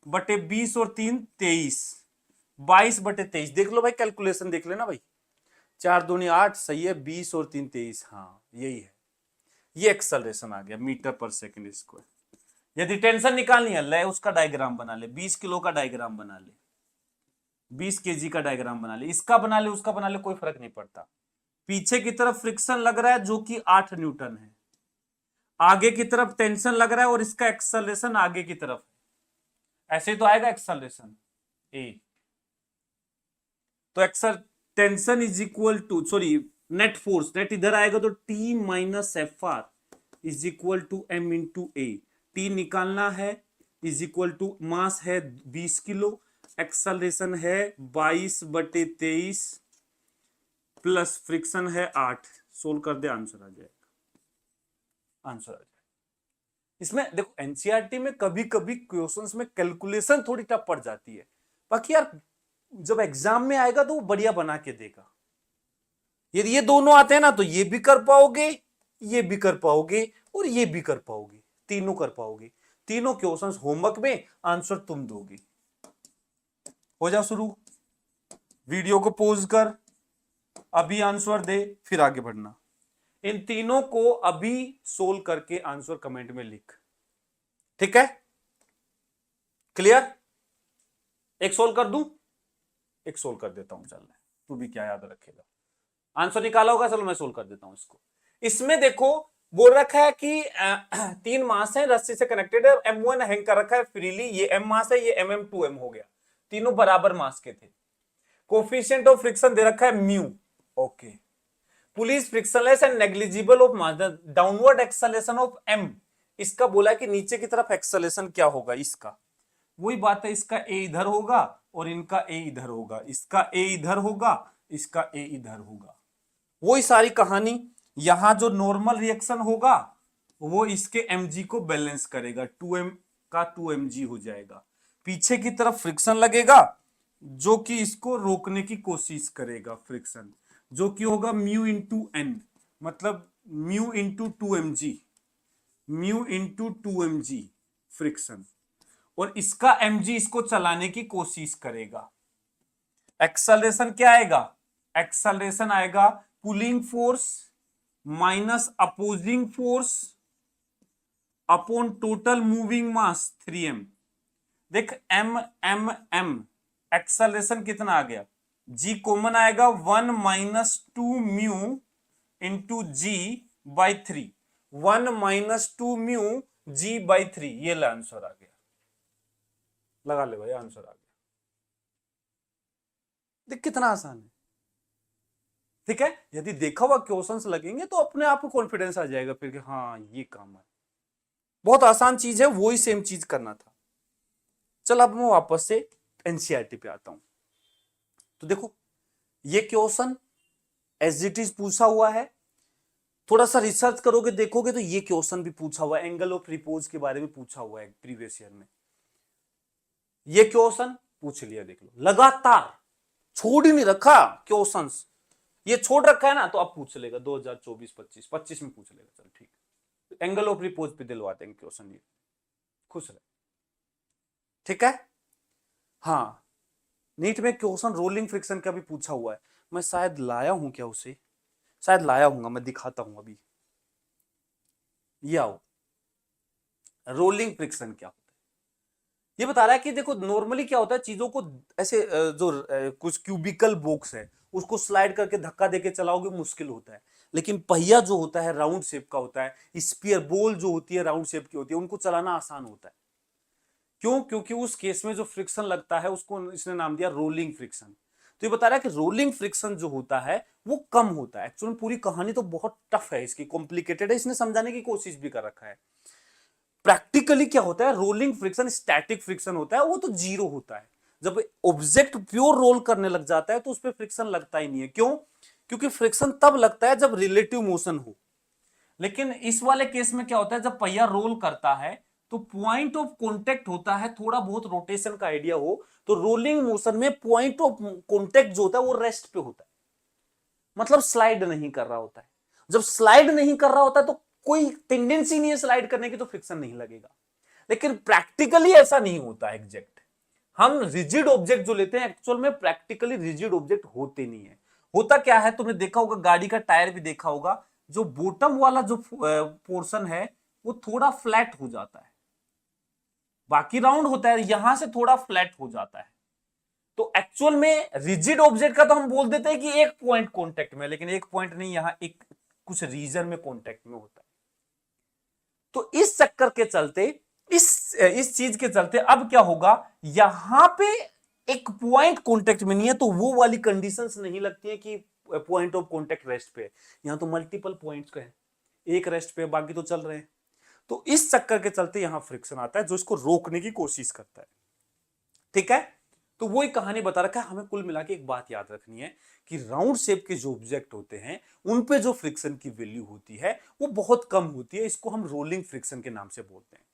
बटे 20 और 3 23, 22 बटे 23। देख लो भाई, कैलकुलेशन देख लेना भाई, 4 दूनी 8 सही है, 20 और 3 23, हाँ यही है। ये एक्सेलरेशन आ गया मीटर पर सेकंड स्क्वायर। यदि टेंशन निकालनी है, ले उसका डायग्राम बना ले, 20 किलो का डायग्राम बना ले, 20 केजी का डायग्राम बना ले, इसका बना ले, उसका बना ले, कोई फर्क नहीं पड़ता। पीछे की तरफ फ्रिक्शन लग रहा है जो कि 8 न्यूटन है, आगे की तरफ टेंशन लग रहा है और इसका एक्सेलरेशन आगे की तरफ, ऐसे तो आएगा एक्सेलरेशन ए। तो एक्सल tension is equal to, sorry net force, net इधर आएगा तो T minus F R is equal to M into A. T निकालना है, इज इक्वल टू मास है 20 किलो, एक्सेलरेशन है 22 बटे 23 प्लस फ्रिक्शन है 8। सोल्व कर दे, आंसर आ जाएगा, आंसर आ जाएगा। इसमें देखो एनसीईआरटी में कभी कभी क्वेश्चंस में कैलकुलेशन थोड़ी टफ पड़ जाती है, बाकी यार जब एग्जाम में आएगा तो वो बढ़िया बना के देगा। यदि ये दोनों आते हैं ना तो ये भी कर पाओगे, ये भी कर पाओगे और ये भी कर पाओगे, तीनों कर पाओगे। तीनों क्वेश्चंस होमवर्क में आंसर तुम दोगे। हो जा शुरू, वीडियो को पॉज कर, अभी आंसर दे, फिर आगे बढ़ना। इन तीनों को अभी सोल्व करके आंसर कमेंट में लिख। ठीक है, क्लियर? एक सोल्व कर दूं, एक सोल्व कर देता हूं, चल रहा है, तू भी क्या याद रखेगा। आंसर निकाला होगा, चलो मैं सोल्व कर देता हूं इसको। इसमें देखो बोल रखा है कि 3 मास है, रस्सी से कनेक्टेड है, M1 हैंग कर रखा है फ्रीली, ये M मास है, ये MM2M हो गया, तीनों बराबर मास के थे। कोफिशिएंट ऑफ फ्रिक्शन दे रखा है mu, okay. Police frictionless and negligible of mass, downward acceleration of M, इसका बोला कि नीचे की तरफ एक्सेलरेशन क्या होगा इसका, वही बात है, इसका A इधर होगा और इनका A इधर होगा, इसका A इधर होगा, इसका A इधर होगा, वही सारी कहानी। यहां जो नॉर्मल रिएक्शन होगा वो इसके mg को बैलेंस करेगा, 2m का 2mg हो जाएगा। पीछे की तरफ फ्रिक्शन लगेगा जो कि इसको रोकने की कोशिश करेगा, फ्रिक्शन जो कि होगा म्यू इंटू एन, मतलब mu into 2mg, mu into 2mg friction, और इसका mg इसको चलाने की कोशिश करेगा। एक्सेलरेशन क्या आएगा? एक्सेलरेशन आएगा pulling force minus opposing force upon total moving mass 3m। देख m m m एक्सेलरेशन कितना आ गया, g कॉमन आएगा 1 minus 2 mu into G by 3, 1 minus 2 mu G by 3, ये ला आंसर आ गया। लगा ले भाई, आंसर आ गया। देख कितना आसान है, ठीक है। यदि देखा हुआ क्वेश्चंस लगेंगे तो अपने आप को कॉन्फिडेंस आ जाएगा फिर कि हाँ ये काम है, बहुत आसान चीज है, वही सेम चीज करना था। चल अब मैं वापस से एनसीईआरटी पे आता हूं। तो देखो ये क्वेश्चन एज इट इज पूछा हुआ है, थोड़ा सा रिसर्च करोगे देखोगे तो ये क्वेश्चन भी पूछा हुआ है, एंगल ऑफ रिपोज के बारे में पूछा हुआ है प्रीवियस ईयर में, ये क्वेश्चन पूछ लिया, देख लो लगातार छोड़ ही नहीं रखा क्वेश्चंस, ये छोड़ रखा है ना तो अब पूछ लेगा 2024-25 में पूछ लेगा। चल ठीक, एंगल ऑफ रिपोज पे दिलवाते हैं क्वेश्चन, ये खुश रहे, ठीक है। हाँ नीट में क्वेश्चन रोलिंग फ्रिक्शन का भी पूछा हुआ है, मैं शायद लाया हूं क्या उसे, शायद लाया हूंगा, मैं दिखाता हूं अभी। ये आओ, रोलिंग फ्रिक्शन क्या होता है ये बता रहा है कि देखो नॉर्मली क्या होता है, चीजों को ऐसे जो कुछ क्यूबिकल बॉक्स है उसको स्लाइड करके धक्का देके चलाओगे मुश्किल होता है, लेकिन पहिया जो होता है राउंड शेप का होता है, स्फीयर बॉल जो होती है राउंड शेप की होती है, उनको चलाना आसान होता है। क्यों? क्योंकि उस केस में जो फ्रिक्शन लगता है उसको इसने नाम दिया रोलिंग फ्रिक्शन। तो ये बता रहा है कि रोलिंग फ्रिक्शन जो होता है वो कम होता है। एक्चुअली पूरी कहानी तो बहुत टफ है, इसकी कॉम्प्लिकेटेड है, इसने समझाने की कोशिश भी कर रखा है। प्रैक्टिकली क्या होता है, रोलिंग फ्रिक्शन स्टैटिक फ्रिक्शन होता है, वो तो जीरो होता है। जब ऑब्जेक्ट प्योर रोल करने लग जाता है तो उस पर फ्रिक्शन लगता ही नहीं है। क्यों? क्योंकि फ्रिक्शन तब लगता है जब रिलेटिव मोशन हो। लेकिन इस वाले केस में क्या होता है, जब पहिया रोल करता है तो पॉइंट ऑफ कॉन्टेक्ट होता है, थोड़ा बहुत रोटेशन का आइडिया हो तो रोलिंग मोशन में पॉइंट ऑफ कॉन्टेक्ट जो होता है वो रेस्ट पे होता है, मतलब स्लाइड नहीं कर रहा होता है। जब स्लाइड नहीं कर रहा होता है तो कोई टेंडेंसी नहीं है स्लाइड करने की, तो फ्रिक्शन नहीं लगेगा। लेकिन प्रैक्टिकली ऐसा नहीं होता है एग्जैक्ट। हम रिजिड ऑब्जेक्ट जो लेते हैं एक्चुअल में प्रैक्टिकली रिजिड ऑब्जेक्ट होते नहीं है। होता क्या है, तुमने देखा होगा, गाड़ी का टायर भी देखा होगा, जो बॉटम वाला जो पोर्शन है वो थोड़ा फ्लैट हो जाता है, बाकी राउंड होता है, यहां से थोड़ा फ्लैट हो जाता है। तो एक्चुअल में रिजिड ऑब्जेक्ट का तो हम बोल देते हैं कि एक पॉइंट कांटेक्ट में, लेकिन एक पॉइंट नहीं, यहां एक कुछ रीजन में कांटेक्ट में होता है। तो इस चक्कर के चलते, इस चीज के चलते अब क्या होगा, यहां पे एक पॉइंट कांटेक्ट में नहीं है तो वो वाली कंडीशंस नहीं लगती है कि पॉइंट ऑफ कांटेक्ट रेस्ट पे है। यहां तो मल्टीपल पॉइंट्स का है, एक रेस्ट पे बाकी तो चल रहे हैं। तो इस चक्कर के चलते यहां फ्रिक्शन आता है जो इसको रोकने की कोशिश करता है, ठीक है। तो वो एक कहानी बता रखा है। हमें कुल मिला के एक बात याद रखनी है कि राउंड शेप के जो ऑब्जेक्ट होते हैं उन पे जो फ्रिक्शन की वैल्यू होती है वो बहुत कम होती है, इसको हम रोलिंग फ्रिक्शन के नाम से बोलते हैं,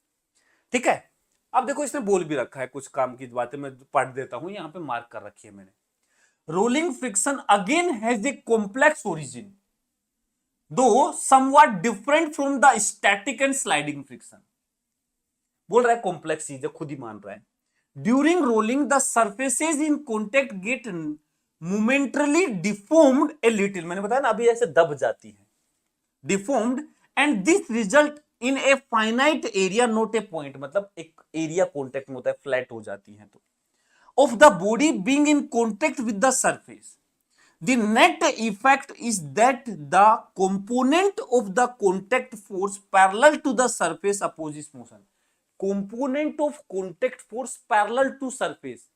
ठीक है। अब देखो इसने बोल भी रखा है कुछ काम की बातें, मैं पढ़ देता हूं, यहां पे मार्क कर रखी है मैंने। Rolling friction again has a complex origin though somewhat different from the static and sliding friction. बोल रहा है कॉम्प्लेक्स चीज है, खुद ही मान रहा है। During rolling the surfaces in contact get momentarily deformed a little, मैंने बताया ना अभी ऐसे दब जाती है, deformed and this result in a finite area not a point, मतलब एक एरिया कॉन्टेक्ट में होता है, फ्लैट हो जाती है, तो of the body being in contact with the surface. The net effect is that the component of the contact force parallel to the surface opposes motion. Component of contact force parallel to surface,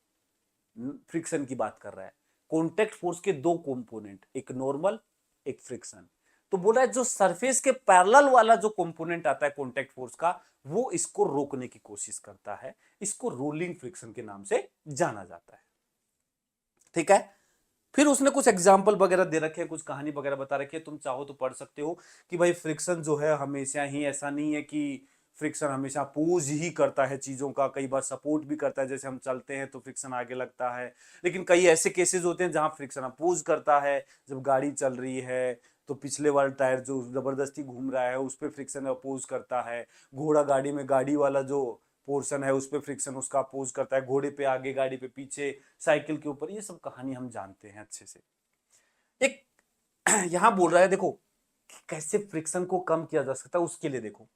friction की बात कर रहा है। Contact force के दो component, एक normal एक friction, तो बोला है जो सरफेस के पैरेलल वाला जो कंपोनेंट आता है कॉन्टेक्ट फोर्स का, वो इसको रोकने की कोशिश करता है, इसको रोलिंग फ्रिक्शन के नाम से जाना जाता है। ठीक है, फिर उसने कुछ एग्जाम्पल वगैरह दे रखे हैं, कुछ कहानी वगैरह बता रखी है, तुम चाहो तो पढ़ सकते हो कि भाई फ्रिक्शन जो है हमेशा ही, ऐसा नहीं है कि फ्रिक्शन हमेशा अपोज ही करता है चीजों का, कई बार सपोर्ट भी करता है, जैसे हम चलते हैं तो फ्रिक्शन आगे लगता है, लेकिन कई ऐसे केसेस होते हैं जहां फ्रिक्शन अपोज करता है, जब गाड़ी चल रही है तो पिछले वाला टायर जो जबरदस्ती घूम रहा है उस पर फ्रिक्शन अपोज करता है, घोड़ा गाड़ी में गाड़ी वाला जो पोर्शन है उस पर फ्रिक्शन उसका अपोज करता है, घोड़े पे आगे गाड़ी पे पीछे, साइकिल के ऊपर, ये सब कहानी हम जानते हैं अच्छे से। एक यहां बोल रहा है देखो कैसे फ्रिक्शन को कम किया जा सकता है, उसके लिए देखो,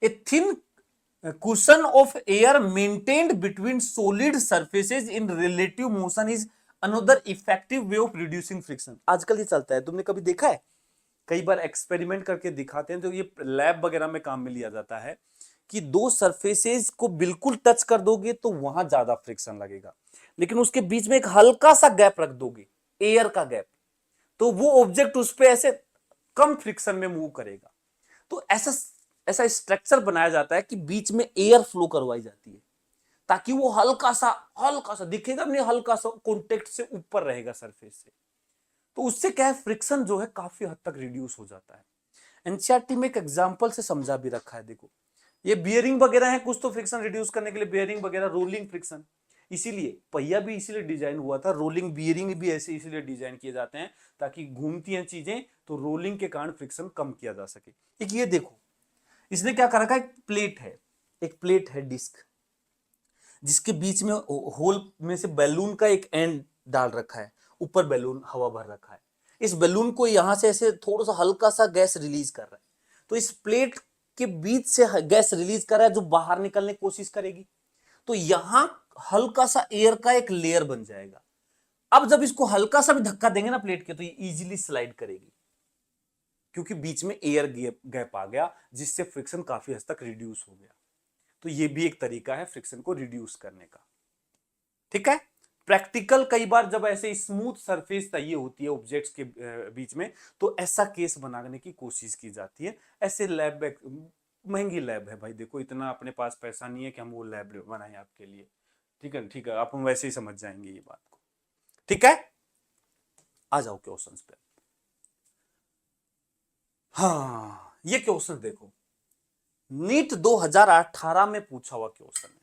a thin cushion of air maintained between solid surfaces in relative motion is another effective way of reducing friction। आजकल ये चलता है, तुमने कभी देखा है, कई बार एक्सपेरिमेंट करके दिखाते हैं, तो ये लैब वगैरह में काम में लिया जाता है कि दो सरफेसेस को बिल्कुल टच कर दोगे तो वहां ज्यादा फ्रिक्शन लगेगा, लेकिन उसके बीच में एक हल्का सा गैप रख दोगे, एयर का गैप, तो वो ऑब्जेक्ट उस पर ऐसे कम फ्रिक्शन में मूव करेगा। तो ऐसा ऐसा स्ट्रक्चर बनाया जाता है कि बीच में एयर फ्लो करवाई जाती है, ताकि वो हल्का सा दिखेगा, नहीं हल्का सा कॉन्टेक्ट से ऊपर रहेगा सरफेस से, तो उससे क्या है फ्रिक्शन जो है काफी हद तक रिड्यूस हो जाता है। एनसीईआरटी में एक एग्जांपल से समझा भी रखा है, देखो ये बियरिंग वगैरह है, कुछ तो फ्रिक्शन रिड्यूस करने के लिए बियरिंग वगैरह, रोलिंग फ्रिक्शन, इसीलिए पहिया भी इसीलिए डिजाइन हुआ था, रोलिंग बियरिंग भी ऐसे इसीलिए डिजाइन किए जाते हैं ताकि घूमती हैं चीजें, तो रोलिंग के कारण फ्रिक्शन कम किया जा सके। एक ये देखो, इसने क्या कर रखा है, एक प्लेट है डिस्क, जिसके बीच में होल में से बैलून का एक एंड डाल रखा है, ऊपर बैलून हवा भर रखा है, इस बैलून को यहां से ऐसे थोड़ा सा हल्का सा गैस रिलीज कर रहा है, तो इस प्लेट के बीच से गैस रिलीज कर रहा है जो बाहर निकलने की कोशिश करेगी, तो यहां हल्का सा एयर का एक लेयर बन जाएगा। अब जब इसको हल्का सा भी धक्का देंगे ना प्लेट के, तो ये इजीली स्लाइड करेगी, क्योंकि बीच में एयर गैप आ गया, जिससे फ्रिक्शन काफी हद तक रिड्यूस हो गया। तो ये भी एक तरीका है फ्रिक्शन को रिड्यूस करने का। ठीक है, प्रैक्टिकल कई बार जब ऐसे स्मूथ सरफेस चाहिए होती है ऑब्जेक्ट्स के बीच में, तो ऐसा केस बनाने की कोशिश की जाती है। ऐसे लैब, महंगी लैब है भाई, देखो इतना अपने पास पैसा नहीं है कि हम वो लैब बनाएं आपके लिए। ठीक है, ठीक है, आप वैसे ही समझ जाएंगे ये बात को। ठीक है, आ जाओ क्वेश्चंस पे। हाँ, ये क्वेश्चन देखो, नीट 2018 में पूछा हुआ क्वेश्चन है,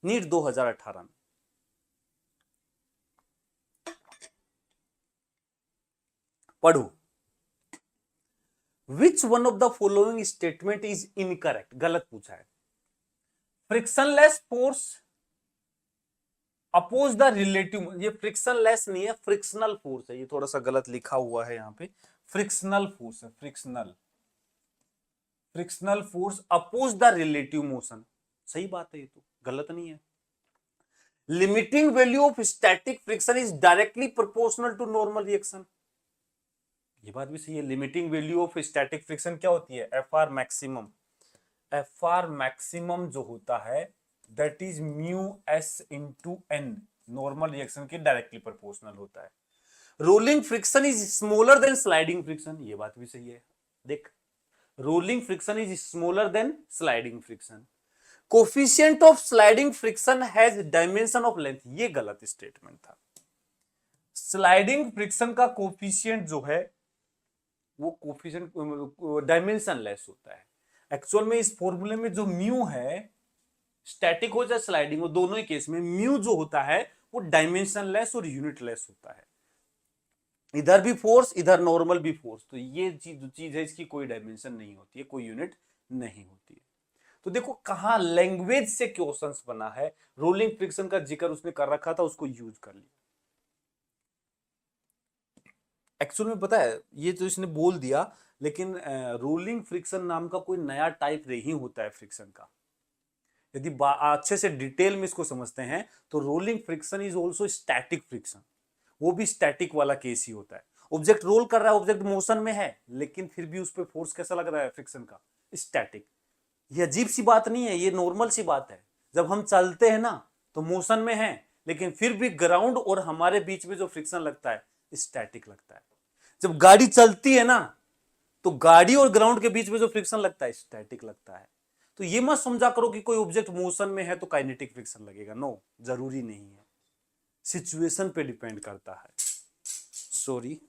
नीट 2018 में। पढ़ो, which one of the following statement is incorrect, गलत पूछा है। Frictionless force oppose the relative, ये फ्रिक्शनलेस नहीं है, फ्रिक्शनल फोर्स है, ये थोड़ा सा गलत लिखा हुआ है यहां पे, फ्रिक्शनल फोर्स है, frictional force oppose the relative motion, सही बात है, ये तो गलत नहीं है। Limiting value of static friction is directly proportional to normal reaction, ये बात भी सही है। Limiting value of static friction क्या होती है, F R maximum, F R maximum जो होता है that is mu s into N, normal reaction के डायरेक्टली प्रोपोर्शनल होता है। Rolling friction is smaller than sliding friction, ये बात भी सही है, देख rolling friction is smaller than sliding friction. Coefficient of sliding friction has dimension of length, ये गलत स्टेटमेंट था। स्लाइडिंग फ्रिक्शन का कोफिशिएंट जो है वो कोफिशिएंट डायमेंशन लेस होता है। एक्चुअल में इस फॉर्मूले में जो म्यू है, स्टैटिक हो चाहे स्लाइडिंग हो, दोनों ही केस में म्यू जो होता है वो डायमेंशन लेस और यूनिट लेस होता है, इधर भी फोर्स इधर नॉर्मल भी फोर्स, तो ये चीज है इसकी कोई डायमेंशन नहीं होती है, कोई यूनिट नहीं होती है। तो देखो कहां लैंग्वेज से क्वेश्चंस बना है, रोलिंग फ्रिक्शन का जिक्र उसने कर रखा था, उसको यूज कर लिया। एक्चुअल में पता है ये तो इसने बोल दिया, लेकिन रोलिंग फ्रिक्शन नाम का कोई नया टाइप नहीं होता है फ्रिक्शन का। यदि अच्छे से डिटेल में इसको समझते हैं तो rolling friction is also static friction, वो भी स्टैटिक वाला केस ही होता है। ऑब्जेक्ट रोल कर रहा है, ऑब्जेक्ट मोशन में है, लेकिन फिर भी उस पर फोर्स कैसा लग रहा है फ्रिक्शन का, स्टैटिक। ये अजीब सी बात नहीं है, ये नॉर्मल सी बात है। जब हम चलते हैं ना तो मोशन में है, लेकिन फिर भी ग्राउंड और हमारे बीच में जो फ्रिक्शन लगता है स्टैटिक लगता है। जब गाड़ी चलती है ना तो गाड़ी और ग्राउंड के बीच में जो फ्रिक्शन लगता है स्टैटिक लगता है। तो ये मत समझा करो कि कोई ऑब्जेक्ट मोशन में है तो काइनेटिक फ्रिक्शन लगेगा, नो, जरूरी नहीं है, सिचुएशन पे डिपेंड करता है। सॉरी,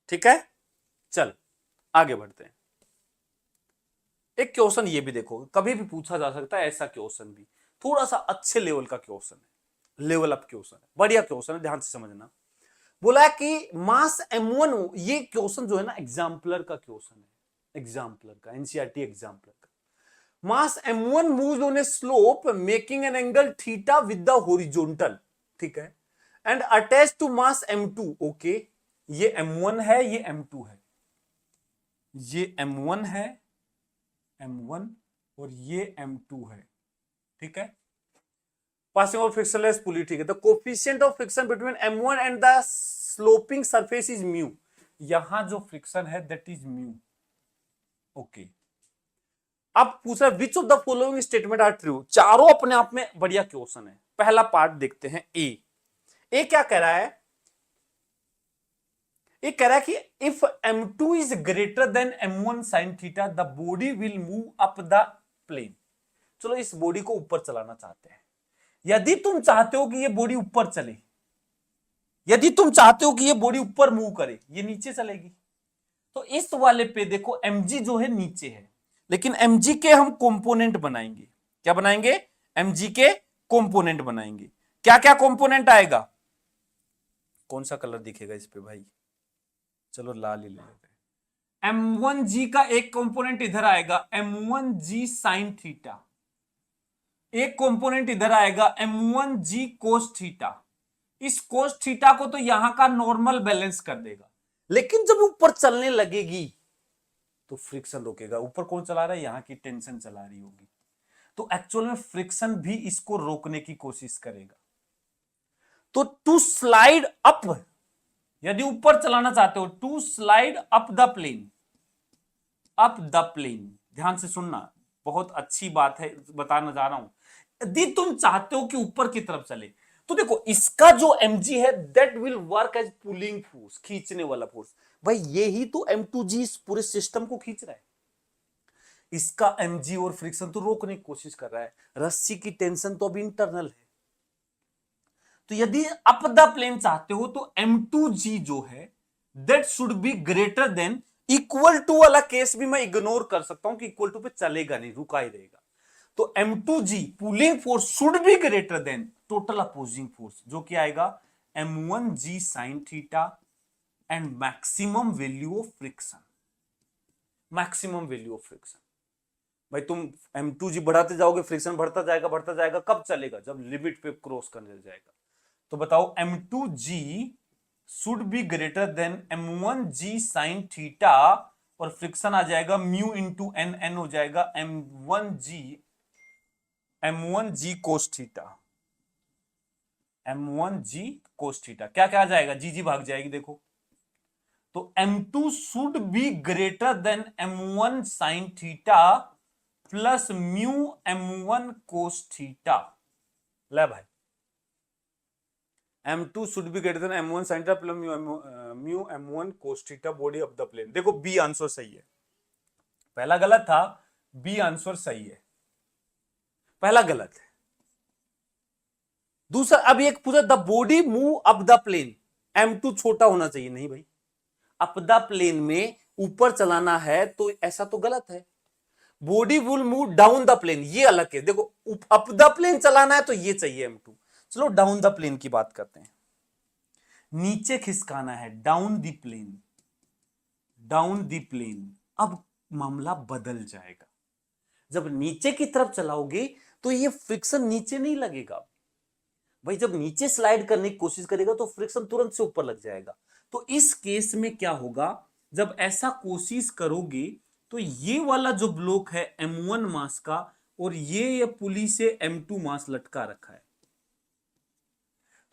ठीक है, चल आगे बढ़ते हैं। एक क्वेश्चन ये भी देखो, कभी भी पूछा जा सकता है ऐसा क्वेश्चन भी, थोड़ा सा अच्छे लेवल का क्वेश्चन है, लेवल अप क्वेश्चन है, बढ़िया क्वेश्चन है, ध्यान से समझना। बोला कि मास m1, ये क्वेश्चन जो है ना एग्जाम्पलर का क्वेश्चन है, एग्जाम्पलर का, एनसीईआरटी एग्जाम्पलर का। Mass m1 moves on a slope making an angle theta with the horizontal, ठीक है, and attach to mass m2, okay. ये m1 है, ये m2 है, ये m1 है, m1, और ये m2 है, ठीक है। passing of frictionless pulley, ठीक है। The coefficient of friction between m1 and the sloping surface is mu, यहां जो फ्रिक्शन है that is mu, ओके। अब पूछा which of the following statement are true, चारों अपने आप में बढ़िया क्वेश्चन है। पहला पार्ट देखते हैं, ए क्या कह रहा है, ये कह रहा है कि if m2 is greater than m1 sin theta the body will move up the plane. चलो इस बॉडी को ऊपर चलाना चाहते हैं। यदि तुम चाहते हो कि ये बॉडी ऊपर चले, यदि तुम चाहते हो कि ये बॉडी ऊपर मूव करे, ये नीचे चलेगी, तो इस वाले पे देखो mg जो है नीचे है, लेकिन mg के हम कंपोनेंट बनाएंगे। क्या बनाएंगे? mg के कंपोनेंट बनाएंगे। क्या क्या कंपोनेंट आएगा? कौन सा कलर दिखेगा इस पे भाई? चलो लाल ही ले लेते हैं। m1g का एक कंपोनेंट इधर आएगा, m1g sin थीटा। एक कंपोनेंट इधर आएगा m1g cos थीटा। इस cos थीटा को तो यहां का नॉर्मल बैलेंस कर देगा, लेकिन जब ऊपर चलने लगेगी तो फ्रिक्शन रोकेगा। ऊपर कौन चला रहा है? यहां की टेंशन चला रही होगी, तो एक्चुअल में फ्रिक्शन भी इसको रोकने की कोशिश करेगा। तो टू स्लाइड अप, यदि ऊपर चलाना चाहते हो, to slide up the plane, up the plane, ध्यान से सुनना, बहुत अच्छी बात है, बताना जा रहा हूं। यदि तुम चाहते हो कि ऊपर की तरफ चले, तो देखो इसका जो mg है that will work as pulling force, खींचने वाला फोर्स। भाई यही तो m2g इस पूरे सिस्टम को खींच रहा है। इसका mg और फ्रिक्शन तो रोकने की कोशिश कर रहा है, रस्सी की टेंशन तो अभी इंटरनल है। तो यदि अप द प्लेन चाहते हो तो m2g जो है that should be greater than, equal to वाला केस भी मैं इग्नोर कर सकता हूं कि इक्वल टू पे चलेगा नहीं, रुका ही रहेगा। तो m2g pulling force should be greater then total opposing force, जो कि आएगा m1g sin theta and maximum value of friction, maximum value of friction. भाई तुम m2g बढ़ाते जाओगे, फ्रिक्शन बढ़ता जाएगा बढ़ता जाएगा, कब चलेगा? जब लिमिट पे क्रॉस करने जाएगा। तो बताओ m2g should be greater then m1g sin theta, और फ्रिक्शन आ जाएगा म्यू इंटू एन, एन हो जाएगा m1g cos theta, m1g cos theta. क्या क्या आ जाएगा? जी भाग जाएगी, देखो। तो m2 should be greater than m1 sin theta plus mu m1 cos theta. ले भाई, m2 should be greater than m1 sin theta plus mu m1 cos theta, body of the plane. देखो बी आंसर सही है, पहला गलत था, B answer सही है, पहला गलत है। दूसरा, अब एक पूछा the body move up the plane, m2 छोटा होना चाहिए, नहीं भाई, अप द प्लेन में ऊपर चलाना है तो ऐसा तो गलत है। Body will move down the plane, ये अलग है। देखो अप द प्लेन चलाना है तो ये चाहिए m2। चलो डाउन द प्लेन की बात करते हैं, नीचे खिसकाना है, down the plane, down the plane. अब मामला बदल जाएगा, जब नीचे की तरफ चलाओगे तो ये फ्रिक्शन नीचे नहीं लगेगा, भाई जब नीचे स्लाइड करने की कोशिश करेगा तो फ्रिक्शन तुरंत से ऊपर लग जाएगा। तो इस केस में क्या होगा, जब ऐसा कोशिश करोगे तो ये वाला जो ब्लॉक है M1 मास का, और ये पुली से M2 मास लटका रखा है,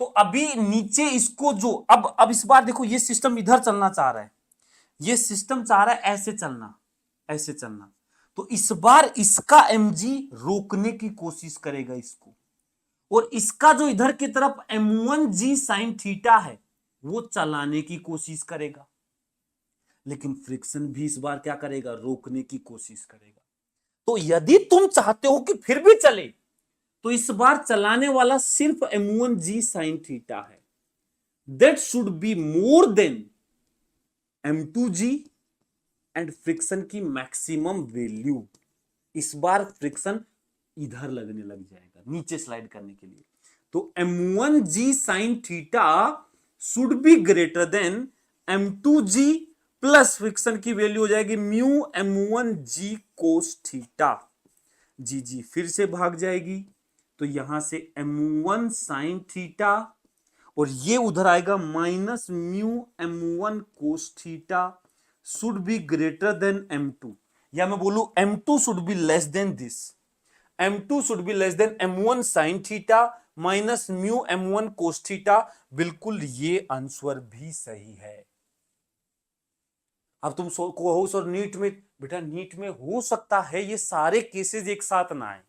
तो अभी नीचे इसको जो अब इस बार देखो ये सिस्टम इधर चलना चाह रहा है, ये सिस्टम चाह रहा है ऐसे चलना, ऐसे चलना। तो इस बार इसका mg रोकने की कोशिश करेगा इसको, और इसका जो इधर की तरफ m1g साइन थीटा है वो चलाने की कोशिश करेगा, लेकिन फ्रिक्शन भी इस बार क्या करेगा, रोकने की कोशिश करेगा। तो यदि तुम चाहते हो कि फिर भी चले, तो इस बार चलाने वाला सिर्फ m1g साइन थीटा है, that should be more than m2g and friction की मैक्सिमम वैल्यू। इस बार फ्रिक्शन इधर लगने लग जाएगा नीचे स्लाइड करने के लिए। तो m1g sine theta should be greater then m2g plus friction की वैल्यू हो जाएगी म्यू m1g कोस थीटा। जी फिर से भाग जाएगी, तो यहां से m1 साइन थीटा, और ये उधर आएगा minus mu m1 cos theta should be greater then m2, या मैं बोलूं m2 should be less than this, m2 should be less than m1 sine theta minus mu m1 cos theta. बिल्कुल ये answer भी सही है। अब तुम कहो सर नीट में, बेटा नीट में हो सकता है ये सारे केसेस एक साथ ना आए,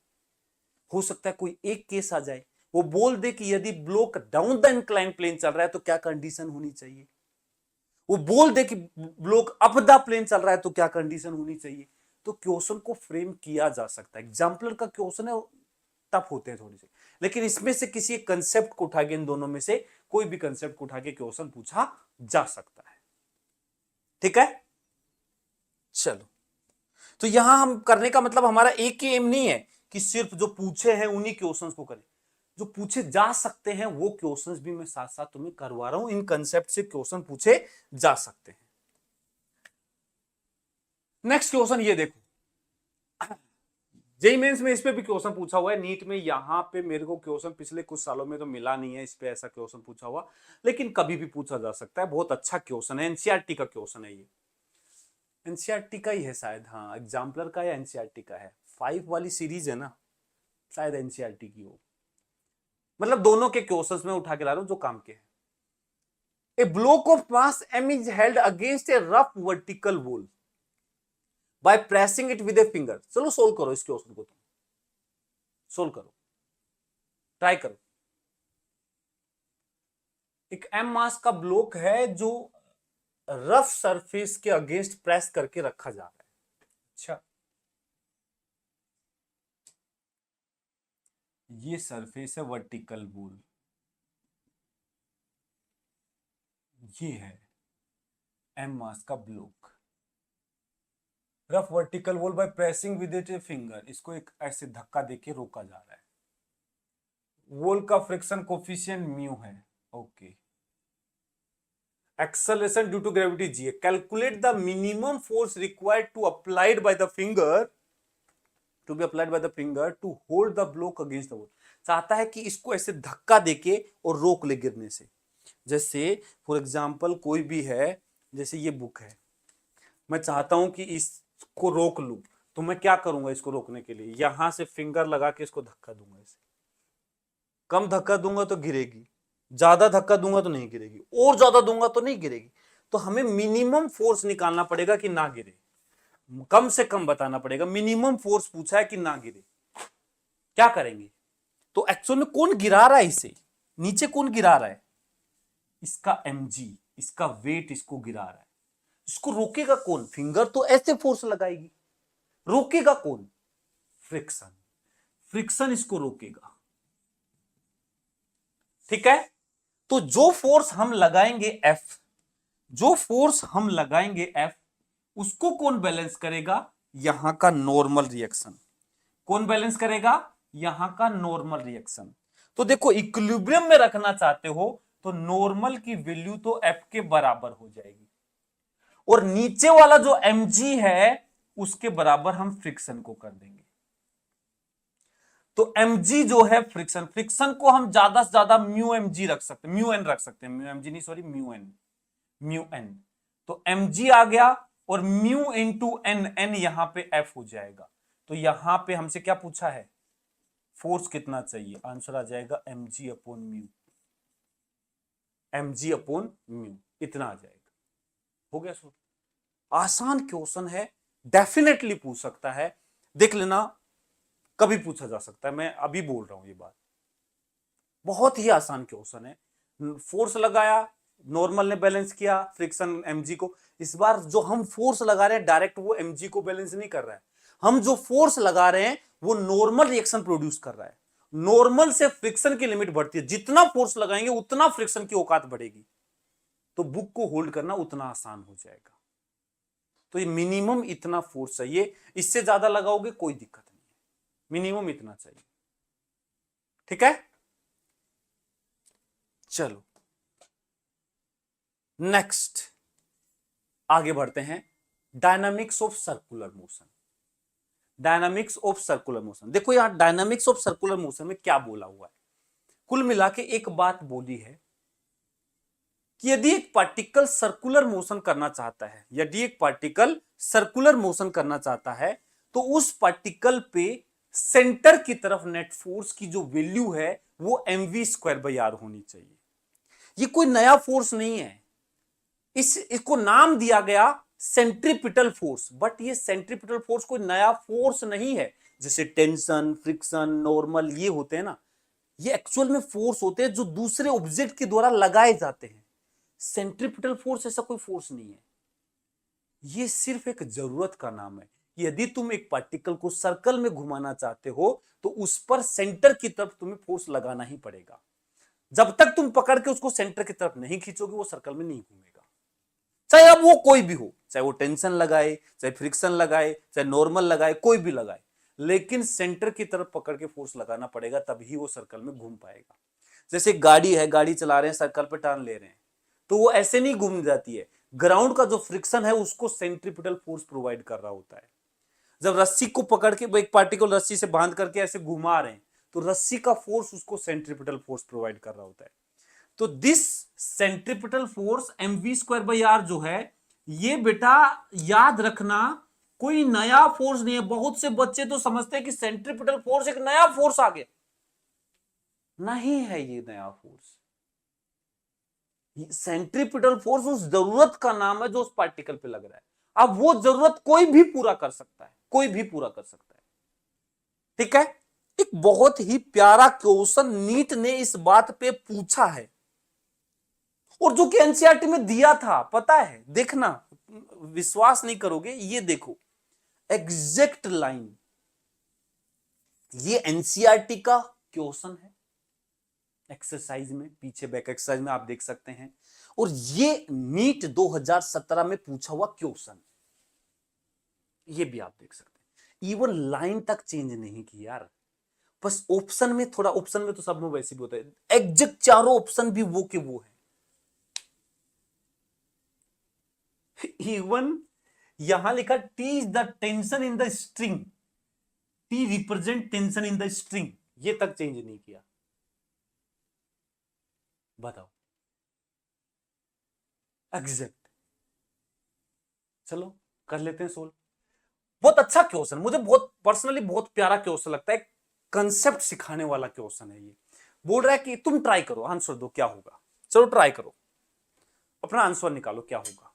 हो सकता है कोई एक केस आ जाए, वो बोल दे कि यदि block down the incline plane चल रहा है तो क्या कंडीशन होनी चाहिए, वो बोल दे कि ब्लॉक अप द प्लेन चल रहा है तो क्या कंडीशन होनी चाहिए। तो क्वेश्चन को फ्रेम किया जा सकता है। एग्जाम्पलर का क्वेश्चन है, टफ होते हैं थोड़ी से, लेकिन इसमें से किसी एक कंसेप्ट को उठा के, इन दोनों में से कोई भी कंसेप्ट को उठा के क्वेश्चन पूछा जा सकता है। ठीक है, चलो। तो यहां हम करने का मतलब हमारा एक ही एम नहीं है कि सिर्फ जो पूछे हैं उन्हीं क्वेश्चंस को करें, जो पूछे जा सकते हैं वो क्वेश्चंस भी मैं साथ साथ तुम्हें करवा रहा हूं। इन कंसेप्ट से क्वेश्चन पूछे जा सकते हैं। नेक्स्ट क्वेश्चन ये देखो, जेईई मेंस में इस पे भी क्वेश्चन पूछा हुआ है। नीट में यहां पे मेरे को क्वेश्चन पिछले कुछ सालों में तो मिला नहीं है इस पे ऐसा क्वेश्चन पूछा हुआ, लेकिन कभी भी पूछा जा सकता है। बहुत अच्छा क्वेश्चन है, एनसीईआरटी का क्वेश्चन है ये, एनसीईआरटी का ही है शायद, हाँ एग्जाम्पलर का या एनसीईआरटी का है, 5 वाली सीरीज है ना, शायद एनसीईआरटी की हो। मतलब दोनों के क्वेश्चंस में उठा के ला रहा हूं जो काम के हैं। A block of mass m is held against a rough vertical wall by pressing it with a finger. चलो सोल्व करो इस क्वेश्चन को, तुम सोल्व करो, ट्राई करो। एक m मास का ब्लॉक है जो रफ सरफेस के अगेंस्ट प्रेस करके रखा जा रहा है। अच्छा, ये सरफेस है वर्टिकल वॉल, ये है m मास का block, rough vertical wall by pressing with it a finger. इसको एक ऐसे धक्का देके रोका जा रहा है। वॉल का फ्रिक्शन कोफिशिएंट म्यू है, okay. Acceleration due to gravity g है। Calculate the minimum force required to applied by the finger, to be applied by the finger to hold the block against the wall. चाहता है कि इसको ऐसे धक्का देके और रोक ले गिरने से। जैसे फॉर एग्जांपल कोई भी है, जैसे ये बुक है, मैं चाहता हूं कि इसको रोक लूं, तो मैं क्या करूंगा इसको रोकने के लिए, यहां से फिंगर लगा के इसको धक्का दूंगा। इसे कम धक्का दूंगा तो गिरेगी, ज्यादा धक्का दूंगा तो नहीं गिरेगी, और ज्यादा दूंगा तो नहीं गिरेगी। तो हमें मिनिमम फोर्स निकालना पड़ेगा कि ना गिरे, कम से कम बताना पड़ेगा। मिनिमम फोर्स पूछा है कि ना गिरे, क्या करेंगे? तो एक्चुअल में कौन गिरा रहा है इसे, नीचे कौन गिरा रहा है? इसका mg, इसका वेट इसको गिरा रहा है। इसको रोकेगा कौन? फिंगर तो ऐसे फोर्स लगाएगी, रोकेगा कौन? फ्रिक्शन, फ्रिक्शन इसको रोकेगा। ठीक है, तो जो फोर्स हम लगाएंगे F, जो फोर्स हम लगाएंगे F, उसको कौन बैलेंस करेगा? यहां का नॉर्मल रिएक्शन। कौन बैलेंस करेगा? यहां का नॉर्मल रिएक्शन। तो देखो इक्विलिब्रियम में रखना चाहते हो तो नॉर्मल की वैल्यू तो F के बराबर हो जाएगी, और नीचे वाला जो mg है उसके बराबर हम फ्रिक्शन को कर देंगे। तो mg जो है फ्रिक्शन, फ्रिक्शन को हम ज्यादा से ज्यादा म्यू mg रख सकते हैं, म्यू एन रख सकते हैं, म्यू mg नहीं sorry mu N, mu N. तो mg आ गया और म्यू इंटू एन, एन यहां पे f हो जाएगा। तो यहां पे हमसे क्या पूछा है, फोर्स कितना चाहिए, आंसर आ जाएगा mg upon mu, mg upon mu इतना आ जाएगा। हो गया सो, आसान क्वेश्चन है, डेफिनेटली पूछ सकता है, देख लेना कभी पूछा जा सकता है, मैं अभी बोल रहा हूं ये बात, बहुत ही आसान क्वेश्चन है। फोर्स लगाया, नॉर्मल ने बैलेंस किया फ्रिक्शन mg को। इस बार जो हम फोर्स लगा रहे हैं डायरेक्ट वो mg को बैलेंस नहीं कर रहा है, हम जो फोर्स लगा रहे हैं वो नॉर्मल रिएक्शन प्रोड्यूस कर रहा है। नॉर्मल से फ्रिक्शन की लिमिट बढ़ती है, जितना फोर्स लगाएंगे उतना फ्रिक्शन की औकात बढ़ेगी, तो बुक को होल्ड करना उतना आसान हो जाएगा। तो ये मिनिमम इतना फोर्स चाहिए, इससे ज्यादा लगाओगे कोई दिक्कत नहीं है, मिनिमम इतना चाहिए। ठीक है, चलो नेक्स्ट आगे बढ़ते हैं, dynamics of circular motion. Dynamics of circular motion, देखो यहां डायनामिक्स ऑफ सर्कुलर मोशन में क्या बोला हुआ है, कुल मिला के एक बात बोली है कि यदि एक पार्टिकल सर्कुलर मोशन करना चाहता है, यदि एक पार्टिकल सर्कुलर मोशन करना चाहता है, तो उस पार्टिकल पे सेंटर की तरफ नेट फोर्स की जो वैल्यू है वो mv²/r होनी चाहिए। ये कोई नया फोर्स नहीं है, इसको नाम दिया गया सेंट्रीपिटल फोर्स, बट ये सेंट्रीपिटल फोर्स कोई नया फोर्स नहीं है। जैसे टेंशन, फ्रिक्शन, नॉर्मल ये होते हैं ना, ये एक्चुअल में फोर्स होते हैं जो दूसरे ऑब्जेक्ट के द्वारा लगाए जाते हैं। सेंट्रीपिटल फोर्स ऐसा कोई फोर्स नहीं है, ये सिर्फ एक जरूरत का नाम है। यदि तुम एक पार्टिकल को सर्कल में घुमाना चाहते हो तो उस पर सेंटर की तरफ तुम्हें फोर्स लगाना ही पड़ेगा। जब तक तुम पकड़ के उसको सेंटर की तरफ नहीं खींचोगे वो सर्कल में नहीं घूमेगा, चाहे अब वो कोई भी हो, चाहे वो टेंशन लगाए, चाहे फ्रिक्शन लगाए, चाहे नॉर्मल लगाए, कोई भी लगाए, लेकिन सेंटर की तरफ पकड़ के फोर्स लगाना पड़ेगा, तभी वो सर्कल में घूम पाएगा। जैसे गाड़ी है, गाड़ी चला रहे हैं, सर्कल पे टर्न ले रहे हैं, तो वो ऐसे नहीं घूम जाती है, ग्राउंड का जो फ्रिक्शन है उसको सेंट्रीपिटल फोर्स प्रोवाइड कर रहा होता है। जब रस्सी को पकड़ के एक पार्टिकल रस्सी से बांध करके ऐसे घुमा रहे हैं, तो रस्सी का फोर्स उसको सेंट्रीपिटल फोर्स प्रोवाइड कर रहा होता है। तो दिस सेंट्रीपिटल फोर्स mv²/r जो है, ये बेटा याद रखना कोई नया फोर्स नहीं है। बहुत से बच्चे तो समझते हैं कि सेंट्रीपिटल फोर्स एक नया फोर्स आ गया, नहीं है ये नया फोर्स। सेंट्रीपिटल फोर्स उस जरूरत का नाम है जो उस पार्टिकल पे लग रहा है। अब वो जरूरत कोई भी पूरा कर सकता है, कोई भी पूरा कर सकता है। ठीक है, एक बहुत ही प्यारा क्वेश्चन नीट ने इस बात पे पूछा है, और जो कि एनसीईआरटी में दिया था, पता है, देखना विश्वास नहीं करोगे, ये देखो एग्जैक्ट लाइन, ये एनसीईआरटी का क्वेश्चन है, एक्सरसाइज में, पीछे बैक एक्सरसाइज में आप देख सकते हैं, और ये नीट 2017 में पूछा हुआ क्वेश्चन, ये भी आप देख सकते हैं। इवन लाइन तक चेंज नहीं की यार, बस ऑप्शन में थोड़ा, ऑप्शन में तो सब में वैसे भी होता है, एग्जैक्ट चारों ऑप्शन भी वो के वो है। इवन यहां लिखा T is the tension in the string, T represent tension in the string, ये तक चेंज नहीं किया। बताओ, एग्जैक्ट। चलो कर लेते हैं सोल्व। बहुत अच्छा क्वेश्चन, मुझे बहुत पर्सनली बहुत प्यारा क्वेश्चन लगता है, कंसेप्ट सिखाने वाला क्वेश्चन है ये। बोल रहा है कि तुम ट्राई करो, आंसर दो क्या होगा, चलो ट्राई करो, अपना आंसर निकालो क्या होगा।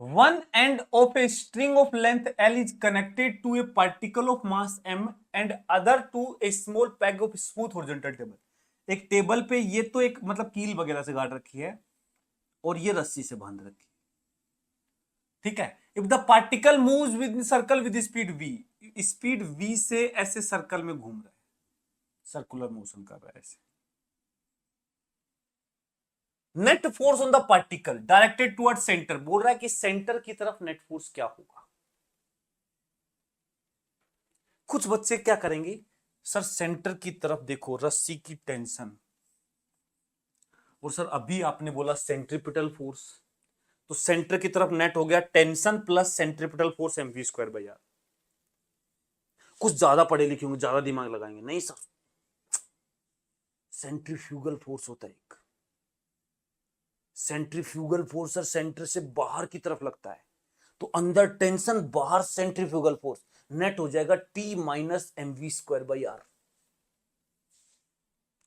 One end of a string of length L is connected to a particle of mass M and other to a small peg of smooth horizontal table। एक टेबल पे ये तो एक मतलब कील वगैरह से गाड़ रखी है और ये रस्सी से बांध रखी है, ठीक है। If the particle moves with circle with speed v, speed v से ऐसे सर्कल में घूम रहा है, सर्कुलर मोशन कर रहा है ऐसे। Net force on the particle directed toward centre, बोल रहा है कि सेंटर की तरफ नेट फोर्स क्या होगा। कुछ बच्चे क्या करेंगे, सर सेंटर की तरफ देखो रस्सी की टेंशन, और सर अभी आपने बोला सेंट्रीपिटल फोर्स, तो सेंटर की तरफ नेट हो गया tension plus centripetal force mv square by r. कुछ ज्यादा पढ़े लिखे होंगे, ज्यादा दिमाग लगाएंगे, नहीं सर, सेंट्रीफ्यूगल फोर्स होता है एक। सेंट्रीफ्यूगल फोर्स सर सेंटर से बाहर की तरफ लगता है, तो अंदर टेंशन, बाहर सेंट्रीफ्यूगल फोर्स, नेट हो जाएगा T minus mv square by r.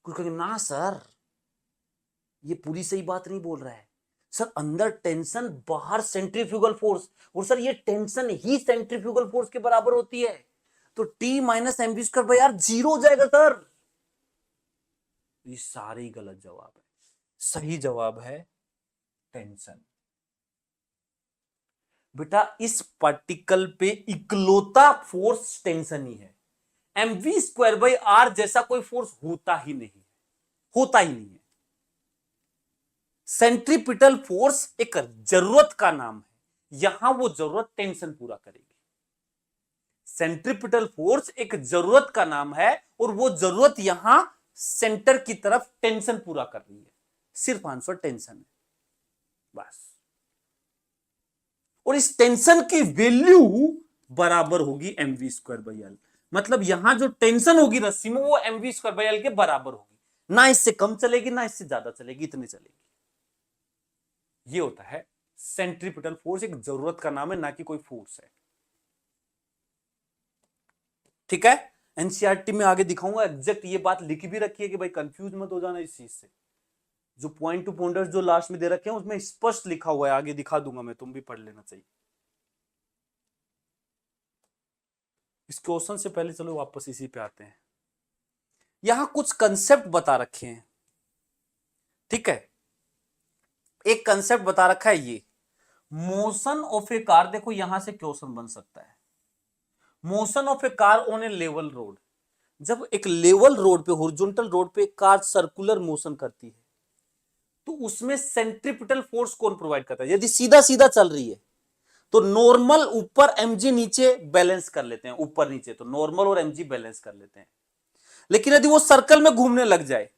कुछ कहेंगे ना सर ये पूरी सही बात नहीं बोल रहा है, सर अंदर टेंशन बाहर सेंट्रीफ्यूगल फोर्स, और सर ये टेंशन ही सेंट्रीफ्यूगल फोर्स के बराबर होती है, तो T minus mv square by r zero हो जाएगा सर। ये सारे ही गलत जवाब है, सही जवाब है टेंशन। बेटा इस पार्टिकल पे इकलौता फोर्स टेंशन ही है, mv स्क्वायर बाई आर जैसा कोई फोर्स होता ही नहीं है, होता ही नहीं है। सेंट्रीपिटल फोर्स एक जरूरत का नाम है, यहां वो जरूरत टेंशन पूरा करेगी। सेंट्रीपिटल फोर्स एक जरूरत का नाम है और वो जरूरत यहां सेंटर की तरफ टेंशन पूरा कर रही है, सिर्फ आंसर टेंशन है बस। और इस टेंशन की वैल्यू बराबर होगी mv स्क्वायर बाई एल, मतलब यहां जो टेंशन होगी रस्सी में वो mv स्क्वायर बाई एल के बराबर होगी, ना इससे कम चलेगी ना इससे ज्यादा चलेगी, इतनी चलेगी। ये होता है सेंट्रीपिटल फोर्स, एक जरूरत का नाम है ना कि कोई फोर्स है। ठीक है, एनसीईआरटी में आगे दिखाऊंगा एग्जैक्ट ये बात लिखी भी रखी है कि भाई कंफ्यूज मत हो जाना इस चीज से। जो पॉइंट टू पॉइंटर्स जो लास्ट में दे रखे हैं उसमें स्पष्ट लिखा हुआ है, आगे दिखा दूंगा मैं, तुम भी पढ़ लेना चाहिए। इस क्वेश्चन से पहले चलो वापस इसी पे आते हैं। यहां कुछ कंसेप्ट बता रखे हैं, ठीक है। एक कंसेप्ट बता रखा है ये मोशन ऑफ ए कार, देखो यहां से क्वेश्चन बन सकता है। Motion of A car on A level road, जब एक लेवल रोड पे, हॉरिजॉन्टल रोड पे कार सर्कुलर मोशन करती है तो उसमें सेंट्रीपिटल फोर्स कौन प्रोवाइड करता है? यदि सीधा सीधा चल रही है तो नॉर्मल ऊपर mg नीचे बैलेंस कर लेते हैं, ऊपर नीचे तो नॉर्मल और mg बैलेंस कर लेते हैं। लेकिन यदि वो सर्कल में घूमने लग जाए,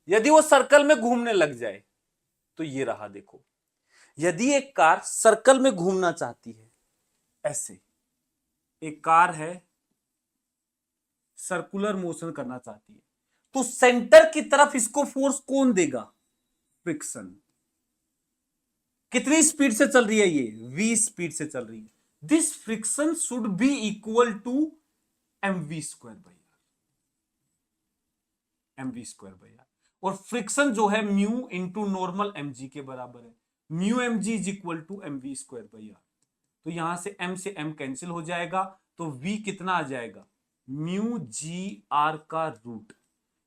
यदि वो सर्कल में घूमने लग जाए तो ये रहा देखो, यदि एक कार सर्कल में घूमना चाहती है, ऐसे एक कार है सर्कुलर मोशन करना चाहती है, तो सेंटर की तरफ इसको फोर्स कौन देगा? फ्रिक्शन। कितनी स्पीड से चल रही है ये? v स्पीड से चल रही है। This friction should be equal to mv square by r, mv square by r. और फ्रिक्शन जो है म्यू इंटू नॉर्मल mg के बराबर है, mu mg is equal to mv square by r. तो यहां से m से m कैंसिल हो जाएगा, तो v कितना आ जाएगा? म्यू जी आर का रूट।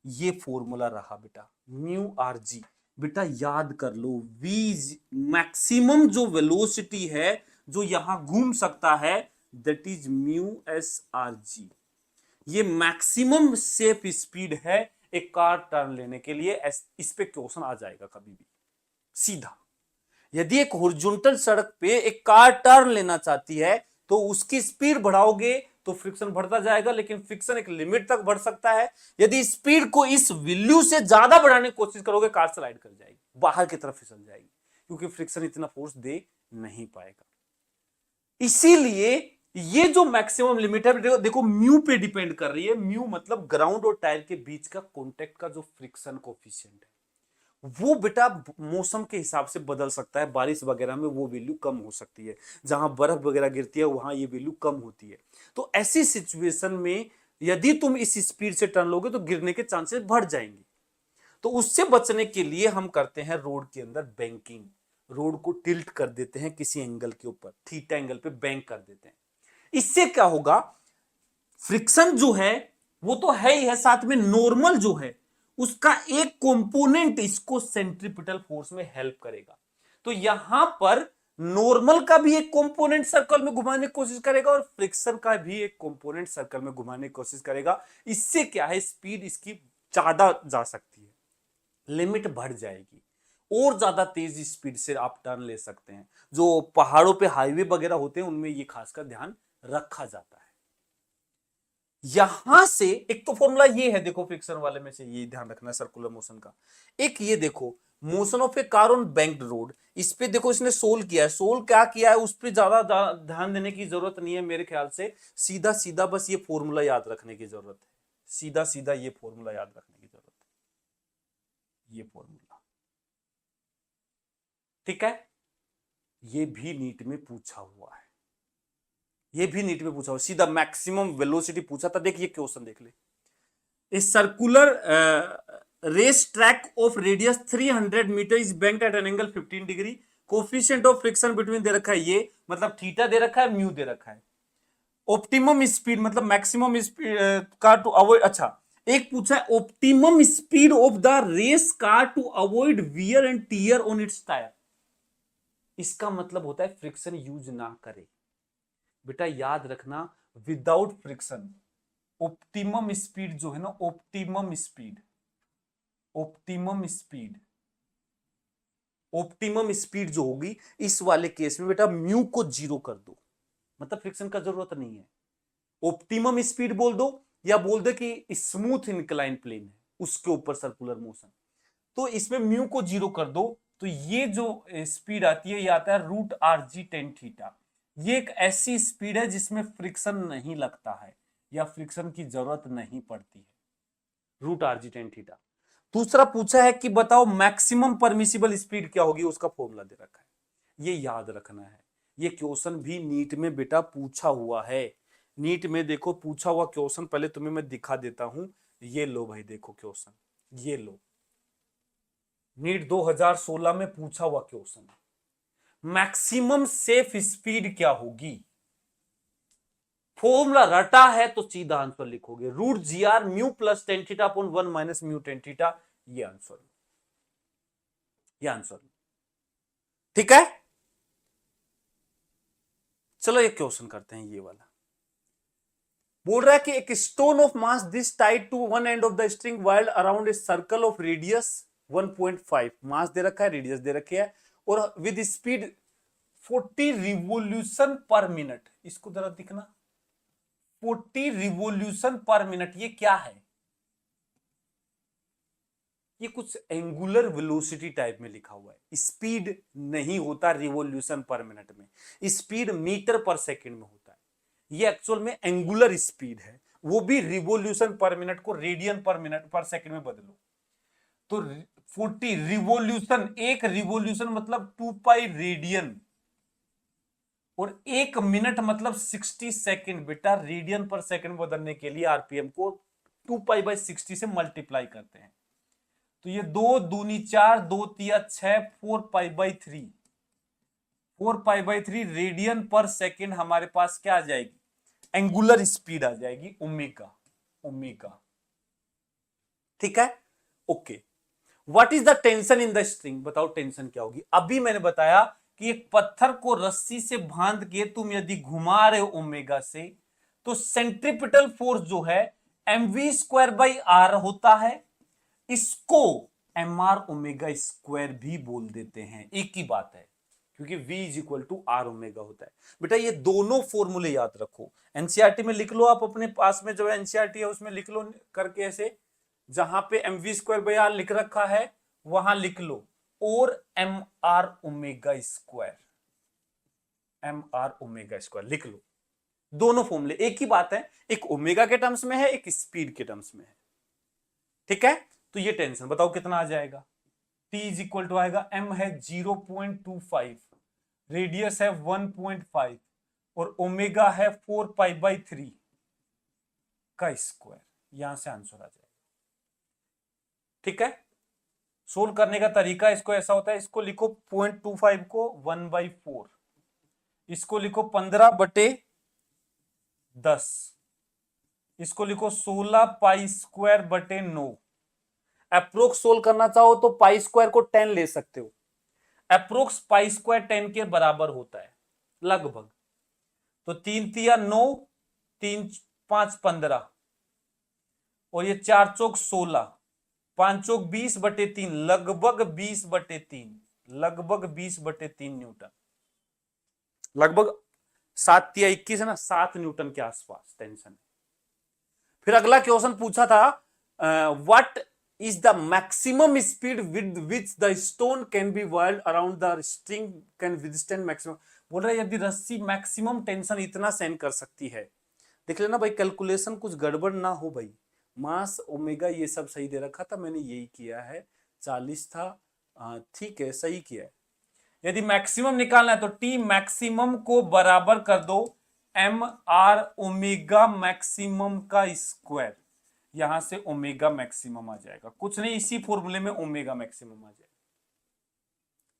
ये फॉर्मूला रहा बेटा, म्यू आर जी। बेटा याद कर लो, v मैक्सिमम जो वेलोसिटी है जो यहां घूम सकता है, that is mu S R G. ये मैक्सिमम सेफ स्पीड है एक कार टर्न लेने के लिए। इस पे क्वेश्चन आ जाएगा कभी भी सीधा। यदि एक हॉरिजॉन्टल सड़क पे एक कार टर्न लेना चाहती है तो उसकी स्पीड बढ़ाओगे तो फ्रिक्शन बढ़ता जाएगा, लेकिन फ्रिक्शन एक लिमिट तक बढ़ सकता है। यदि स्पीड को इस वैल्यू से ज्यादा बढ़ाने की कोशिश करोगे, कार स्लाइड कर जाएगी, बाहर की तरफ फिसल जाएगी, क्योंकि फ्रिक्शन इतना फोर्स दे नहीं पाएगा। इसीलिए ये जो मैक्सिमम लिमिट है देखो म्यू पे डिपेंड कर रही है। म्यू मतलब ग्राउंड और टायर के बीच का कॉन्टेक्ट का जो फ्रिक्शन कोफिशिएंट है, वो बेटा मौसम के हिसाब से बदल सकता है। बारिश वगैरह में वो वैल्यू कम हो सकती है, जहां बर्फ वगैरह गिरती है वहां ये वैल्यू कम होती है। तो ऐसी सिचुएशन में यदि तुम इस स्पीड से टर्न लोगे तो गिरने के चांसेस बढ़ जाएंगे। तो उससे बचने के लिए हम करते हैं रोड के अंदर बैंकिंग, रोड को टिल्ट कर देते हैं किसी एंगल के ऊपर, थीटा एंगल पे बैंक कर देते हैं। इससे क्या होगा, फ्रिक्शन जो है वो तो है ही है, साथ में नॉर्मल जो है उसका एक कंपोनेंट इसको सेंट्रीपिटल फोर्स में हेल्प करेगा। तो यहां पर नॉर्मल का भी एक कंपोनेंट सर्कल में घुमाने की कोशिश करेगा और फ्रिक्शन का भी एक कंपोनेंट सर्कल में घुमाने की कोशिश करेगा। इससे क्या है, स्पीड इसकी ज्यादा जा सकती है, लिमिट बढ़ जाएगी, और ज्यादा तेज स्पीड से आप टर्न ले सकते हैं। जो पहाड़ों पे हाईवे वगैरह होते हैं उनमें ये खासकर ध्यान रखा जाता है। यहां से एक तो फॉर्मूला ये है, देखो फ्रिक्शन वाले में से ये ध्यान रखना सर्कुलर मोशन का। एक ये देखो motion of A car on banked road, इस पे देखो इसने सोल्व किया है, सोल्व क्या किया है उस पे ज्यादा ध्यान देने की जरूरत नहीं है मेरे ख्याल से, सीधा सीधा बस ये फॉर्मूला याद रखने की जरूरत है, सीधा सीधा ये फॉर्मूला याद रखने की जरूरत है, ये फॉर्मूला। ठीक है, ये भी नीट में पूछा हुआ है, ये भी नीट में पूछा हुआ, सीधा मैक्सिमम वेलोसिटी पूछा था। देखिए क्वेश्चन देख ले, A circular race track of radius 300 metre is banked at an angle 15 degree, coefficient of friction between दे रखा है ये, मतलब थीटा दे रखा है, म्यू दे रखा है, ऑप्टिमम स्पीड मतलब maximum speed car to avoid, अच्छा एक पूछा है optimum speed of the race car to avoid wear and tear on its tyre, इसका मतलब होता है फ्रिक्शन यूज ना करे। बेटा याद रखना, विदाउट फ्रिक्शन ऑप्टिमम स्पीड जो है ना, optimum speed, optimum speed, optimum speed जो होगी इस वाले केस में बेटा म्यू को जीरो कर दो, मतलब फ्रिक्शन का जरूरत नहीं है। ऑप्टिमम स्पीड बोल दो या बोल दो कि स्मूथ इंक्लाइन प्लेन है उसके ऊपर सर्कुलर मोशन, तो इसमें म्यू को जीरो कर दो, तो ये जो स्पीड आती है ये आता है root r g tan theta. ये एक ऐसी स्पीड है जिसमें फ्रिक्शन नहीं लगता है या फ्रिक्शन की जरूरत नहीं पड़ती है, root r g tan theta. दूसरा पूछा है कि बताओ मैक्सिमम परमिसिबल स्पीड क्या होगी, उसका फॉर्मूला दे रखा है, ये याद रखना है। ये क्वेश्चन भी नीट में बेटा पूछा हुआ है, नीट में देखो पूछा हुआ क्वेश्चन, पहले तुम्हें मैं दिखा देता हूं, ये लो भाई देखो क्वेश्चन, ये लो नीट 2016 में पूछा हुआ क्वेश्चन, मैक्सिमम सेफ स्पीड क्या होगी, फॉर्मूला रटा है तो सीधा आंसर लिखोगे, root g r mu plus tan theta upon 1 minus mu tan theta, ये आंसर, ये आंसर। ठीक है, चलो एक क्वेश्चन करते हैं ये वाला। बोल रहा है कि एक stone of mass this tied to one end of the string wild around a circle of radius 1.5, mass दे रखा है, रेडियस दे रखी है, और with speed 40 revolution per minute, इसको जरा दिखना, 40 रिवोल्यूशन पर मिनट, ये क्या है, ये कुछ एंगुलर वेलोसिटी टाइप में लिखा हुआ है, स्पीड नहीं होता रिवोल्यूशन पर मिनट में, स्पीड मीटर पर सेकंड में होता है, ये एक्चुअल में एंगुलर स्पीड है, वो भी रिवोल्यूशन पर मिनट को रेडियन पर मिनट पर सेकंड में बदलो, तो 40 रिवोल्यूशन, एक रिवोल्यूशन मतलब 2 पाई रेडियन, और एक मिनट मतलब 60 सेकंड, बेटा रेडियन पर सेकंड बदलने के लिए आरपीएम को 2 पाई बाई 60 से मल्टीप्लाई करते हैं, तो ये 2 दूनी 4, 2 तिया 6, 4 pi by 3, 4 pi by 3 radian पर सेकंड हमारे पास क्या आ जाएगी, एंगुलर स्पीड आ जाएगी ओमेगा, ओमेगा। ठीक है, okay. What is the tension in the string, बताओ टेंशन क्या होगी। अभी मैंने बताया कि एक पत्थर को रस्सी से बांध के तुम यदि घुमा रहे हो ओमेगा से, तो सेंट्रिपिटल फोर्स जो है mv स्क्वायर बाई आर होता है, इसको एम आर ओमेगा स्क्वायर भी बोल देते हैं, एक ही बात है, क्योंकि v is equal to r omega होता है। बेटा ये दोनों फॉर्मूले याद रखो, एनसीईआरटी में लिख लो, आप अपने पास में जो एनसीईआरटी है उसमें लिख लो करके, ऐसे जहां पे m v square by r लिख रखा है वहां लिख लो, और m r omega square, m r omega square लिख लो, दोनों फॉर्मूले एक ही बात है, एक ओमेगा के टर्म्स में है, एक स्पीड के टर्म्स में है। ठीक है, तो ये टेंशन बताओ कितना आ जाएगा, T इज इक्वल टू आएगा, m है 0.25, रेडियस है 1.5, और ओमेगा है 4 पाई बाई 3 का स्क्वायर, यहां से आंसर आ जाएगा। ठीक है, सोल्व करने का तरीका इसको ऐसा होता है, इसको लिखो 0.25 को 1/4, इसको लिखो 15/10, इसको लिखो 16 पाई स्क्वायर बटे 9, अप्रोक्स सोल्व करना चाहो तो पाई स्क्वायर को 10 ले सकते हो, अप्रोक्स पाई स्क्वायर 10 के बराबर होता है लगभग, तो 3 तिया 9, 3 5 15, और ये 4 चौक 16, 5 चौक 20/3, लगभग 20/3, लगभग 20/3 न्यूटन, लगभग 7 तिया 21 है ना, 7 न्यूटन के आसपास टेंशन है। फिर अगला क्वेश्चन पूछा था what is the maximum speed with which the stone can be whirled around the string can withstand maximum. बोल रहा है यदि रस्सी मैक्सिमम टेंशन इतना सहन कर सकती है, देख लेना भाई कैलकुलेशन कुछ गड़बड़ ना हो भाई, मास ओमेगा ये सब सही दे रखा था, मैंने यही किया है, 40 था, ठीक है सही किया है। यदि मैक्सिमम निकालना है तो टी मैक्सिमम को बराबर कर दो एम आर ओमेगा मैक्सिमम का स्क्वायर, यहां से ओमेगा मैक्सिमम आ जाएगा, कुछ नहीं इसी फॉर्मूले में ओमेगा मैक्सिमम आ जाएगा।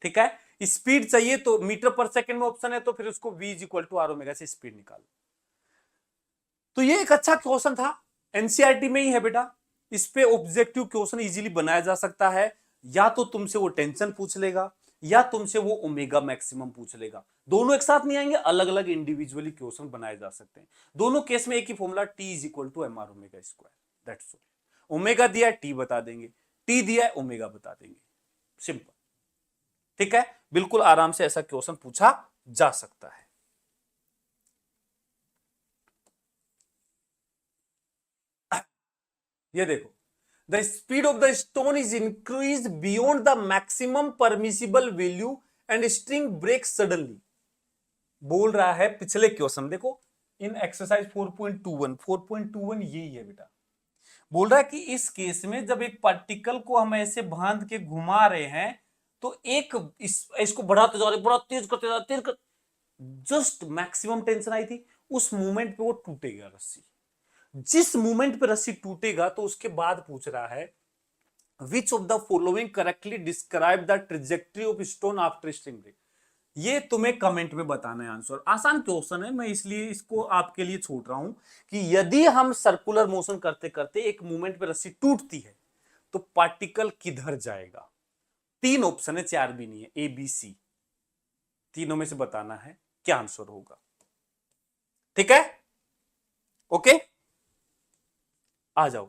ठीक है, स्पीड चाहिए तो मीटर पर सेकंड में ऑप्शन है, तो फिर उसको v is equal to r omega से स्पीड निकालो। तो ये एक अच्छा क्वेश्चन था, एनसीईआरटी में ही है बेटा, इस पे ऑब्जेक्टिव क्वेश्चन इजीली बनाया जा सकता है, या तो तुमसे वो टेंशन पूछ लेगा या तुमसे वो ओमेगा मैक्सिमम पूछ लेगा, दोनों एक साथ नहीं आएंगे, अलग अलग इंडिविजुअली क्वेश्चन बनाए जा सकते हैं। दोनों केस में एक ही formula T is equal to m r omega square, that's all. Omega दिया है टी बता देंगे, टी दिया है ओमेगा बता देंगे, सिंपल। ठीक है, बिल्कुल आराम से ऐसा क्वेश्चन पूछा जा सकता है। ये देखो, the speed of the stone is increase beyond the maximum permissible value and string break suddenly. बोल रहा है पिछले क्वेश्चन देखो, इन एक्सरसाइज 4.21 यही है बेटा। बोल रहा है कि इस केस में जब एक पार्टिकल को हम ऐसे बांध के घुमा रहे हैं तो एक इसको बढ़ाते जा रहे, बड़ा तेज करते जा रहे, तेज कर, जस्ट मैक्सिमम टेंशन आई थी, उस मोमेंट पे वो टूटेगा रस्सी। जिस मोमेंट पे रस्सी टूटेगा तो उसके बाद पूछ रहा है which of the following correctly describe the trajectory of stone after string break. ये तुम्हें कमेंट में बताना है आंसर, आसान क्वेश्चन है, मैं इसलिए इसको आपके लिए छोड़ रहा हूं कि यदि हम सर्कुलर मोशन करते करते एक मोमेंट पे रस्सी टूटती है तो पार्टिकल किधर जाएगा। 3 ऑप्शन है, 4 भी नहीं है, ए बी सी, तीनों में से बताना है क्या आंसर होगा। ठीक है, ओके, आ जाओ,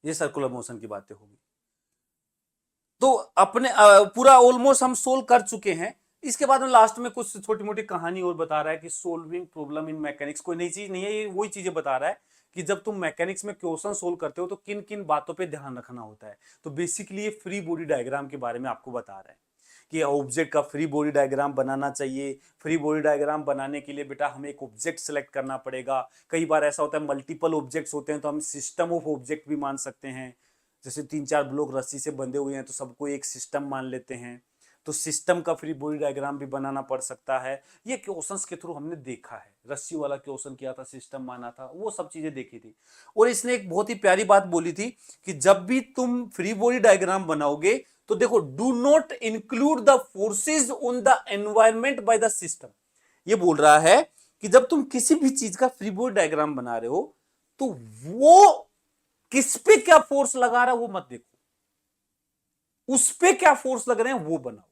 ये सर्कुलर मोशन की बातें होगी। तो अपने पूरा ऑलमोस्ट हम सोल्व कर चुके हैं। इसके बाद में लास्ट में कुछ छोटी मोटी कहानी और बता रहा है कि सोल्विंग प्रॉब्लम इन मैकेनिक्स कोई नई चीज नहीं है, ये वही चीजें बता रहा है कि जब तुम मैकेनिक्स में क्वेश्चन सोल्व करते हो तो किन किन बातों पे ध्यान रखना होता है। तो बेसिकली ये फ्री बॉडी डायग्राम के बारे में आपको बता रहा है कि ऑब्जेक्ट का फ्री बॉडी डायग्राम बनाना चाहिए। फ्री बॉडी डायग्राम बनाने के लिए बेटा हमें एक ऑब्जेक्ट सेलेक्ट करना पड़ेगा। कई बार ऐसा होता है मल्टीपल ऑब्जेक्ट्स होते हैं तो हम सिस्टम ऑफ ऑब्जेक्ट भी मान सकते हैं, जैसे 3-4 ब्लॉक रस्सी से बंधे हुए हैं तो सबको एक सिस्टम मान लेते हैं, तो सिस्टम का फ्री बॉडी डायग्राम भी बनाना पड़ सकता है। ये क्वेश्चंस के थ्रू हमने देखा है, रस्सी वाला क्वेश्चन किया था, सिस्टम माना था, वो सब चीजें देखी थी। और इसने एक बहुत ही प्यारी बात बोली थी कि जब भी तुम फ्री बॉडी डायग्राम बनाओगे तो देखो, do not include the forces on the environment by the system. ये बोल रहा है कि जब तुम किसी भी चीज का फ्री बॉडी डायग्राम बना रहे हो तो वो किस पे क्या फोर्स लगा रहा है वो मत देखो, उस पे क्या फोर्स लग रहे हैं वो बनाओ।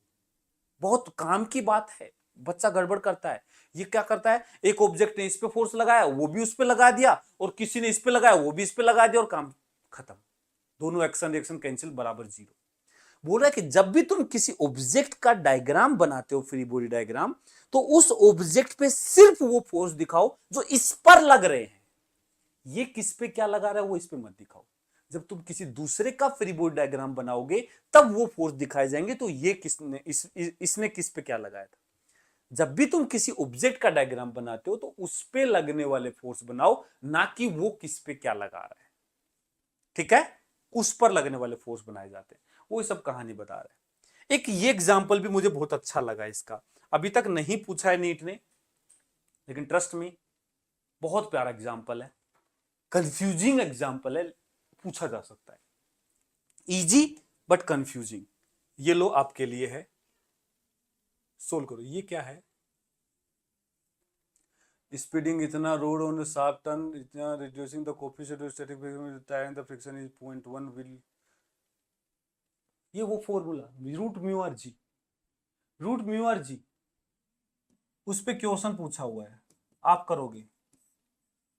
बहुत काम की बात है, बच्चा गड़बड़ करता है। ये क्या करता है, एक ऑब्जेक्ट ने इस पे फोर्स लगाया वो भी उस पे लगा दिया, और किसी ने इस पे लगाया वो भी इस पे लगा दिया, और काम खत्म, दोनों एक्शन रिएक्शन कैंसिल, बराबर जीरो। बोल रहा है कि जब भी तुम किसी ऑब्जेक्ट का डायग्राम बनाते हो, फ्री बॉडी डायग्राम, तो उस ऑब्जेक्ट पे सिर्फ वो फोर्स दिखाओ जो इस पर लग रहे हैं, ये किस पे क्या लगा रहा है वो इस पे मत दिखाओ। जब तुम किसी दूसरे का फ्री बॉडी डायग्राम बनाओगे तब वो फोर्स दिखाए जाएंगे, तो ये किसने इसने किस पे क्या लगाया था। जब भी तुम किसी ऑब्जेक्ट का डायग्राम बनाते हो तो उस पे लगने वाले फोर्स बनाओ, ना कि वो किस पे क्या लगा रहा है। ठीक है, उस पर लगने वाले फोर्स बनाए जाते हैं, वो सब कहानी बता रहा है। एक ये एग्जाम्पल भी मुझे बहुत अच्छा लगा इसका, अभी तक नहीं पूछा है नीट ने, लेकिन ट्रस्ट मी बहुत प्यारा एग्जाम्पल है, कंफ्यूजिंग एग्जाम्पल है, पूछा जा सकता है, इजी बट कंफ्यूजिंग। ये लो आपके लिए है, सोल्व करो। ये क्या है, स्पीडिंग इतना रोड ऑन शार्प टर्न इतना reducing the coefficient of static friction the friction is 0.1 will, ये वो formula root mu r g, root mu r g, उस पे क्वेश्चन पूछा हुआ है, आप करोगे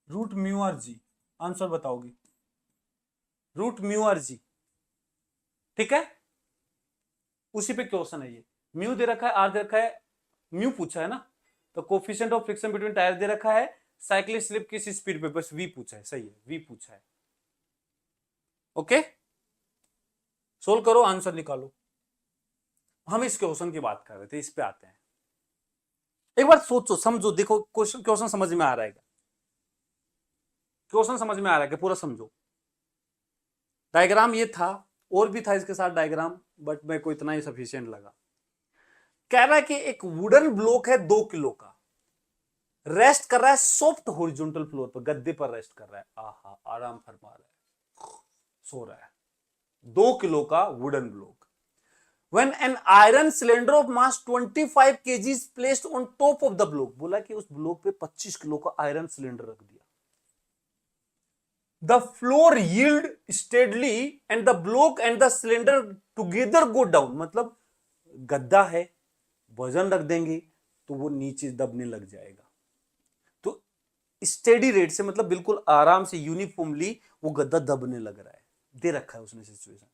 root mu r g, answer बताओगे रूट म्यू आर जी। ठीक है, उसी पे क्वेश्चन है, ये म्यू दे रखा है, आर दे रखा है, म्यू पूछा है ना, तो coefficient of friction between tyre दे रखा है साइक्लिक स्लिप किस स्पीड पे, बस v पूछा है, सही है, v पूछा है। ओके, सोल्व करो, आंसर निकालो। हम इस क्वेश्चन की बात कर रहे थे, इस पे आते हैं। एक बार सोचो, समझो, देखो क्वेश्चन समझ में आ रहा है क्या? क्वेश्चन समझ में आ रहा है कि पूरा समझो। डायग्राम ये था, और भी था इसके साथ डायग्राम, बट मेरे को इतना ही सफिशिएंट लगा। कह रहा है कि एक वुडन ब्लॉक है 2 किलो का, रेस्ट कर रहा है सॉफ्ट हॉरिजॉन्टल फ्लोर पर, गद्दे पर रेस्ट कर रहा है, आहा आराम फरमा रहा है, सो रहा है। 2 किलो का wooden block, when an iron cylinder of mass 25 kg is placed on top of the block, बोला कि उस ब्लॉक पे 25 किलो का आयरन सिलेंडर रख दिया। The floor yield steadily and the block and the cylinder together go down, मतलब गद्दा है, वजन रख देंगे तो वो नीचे दबने लग जाएगा। तो स्टेडी रेट से मतलब बिल्कुल आराम से यूनिफॉर्मली वो गद्दा दबने लग रहा है, दे रखा है उसने situation.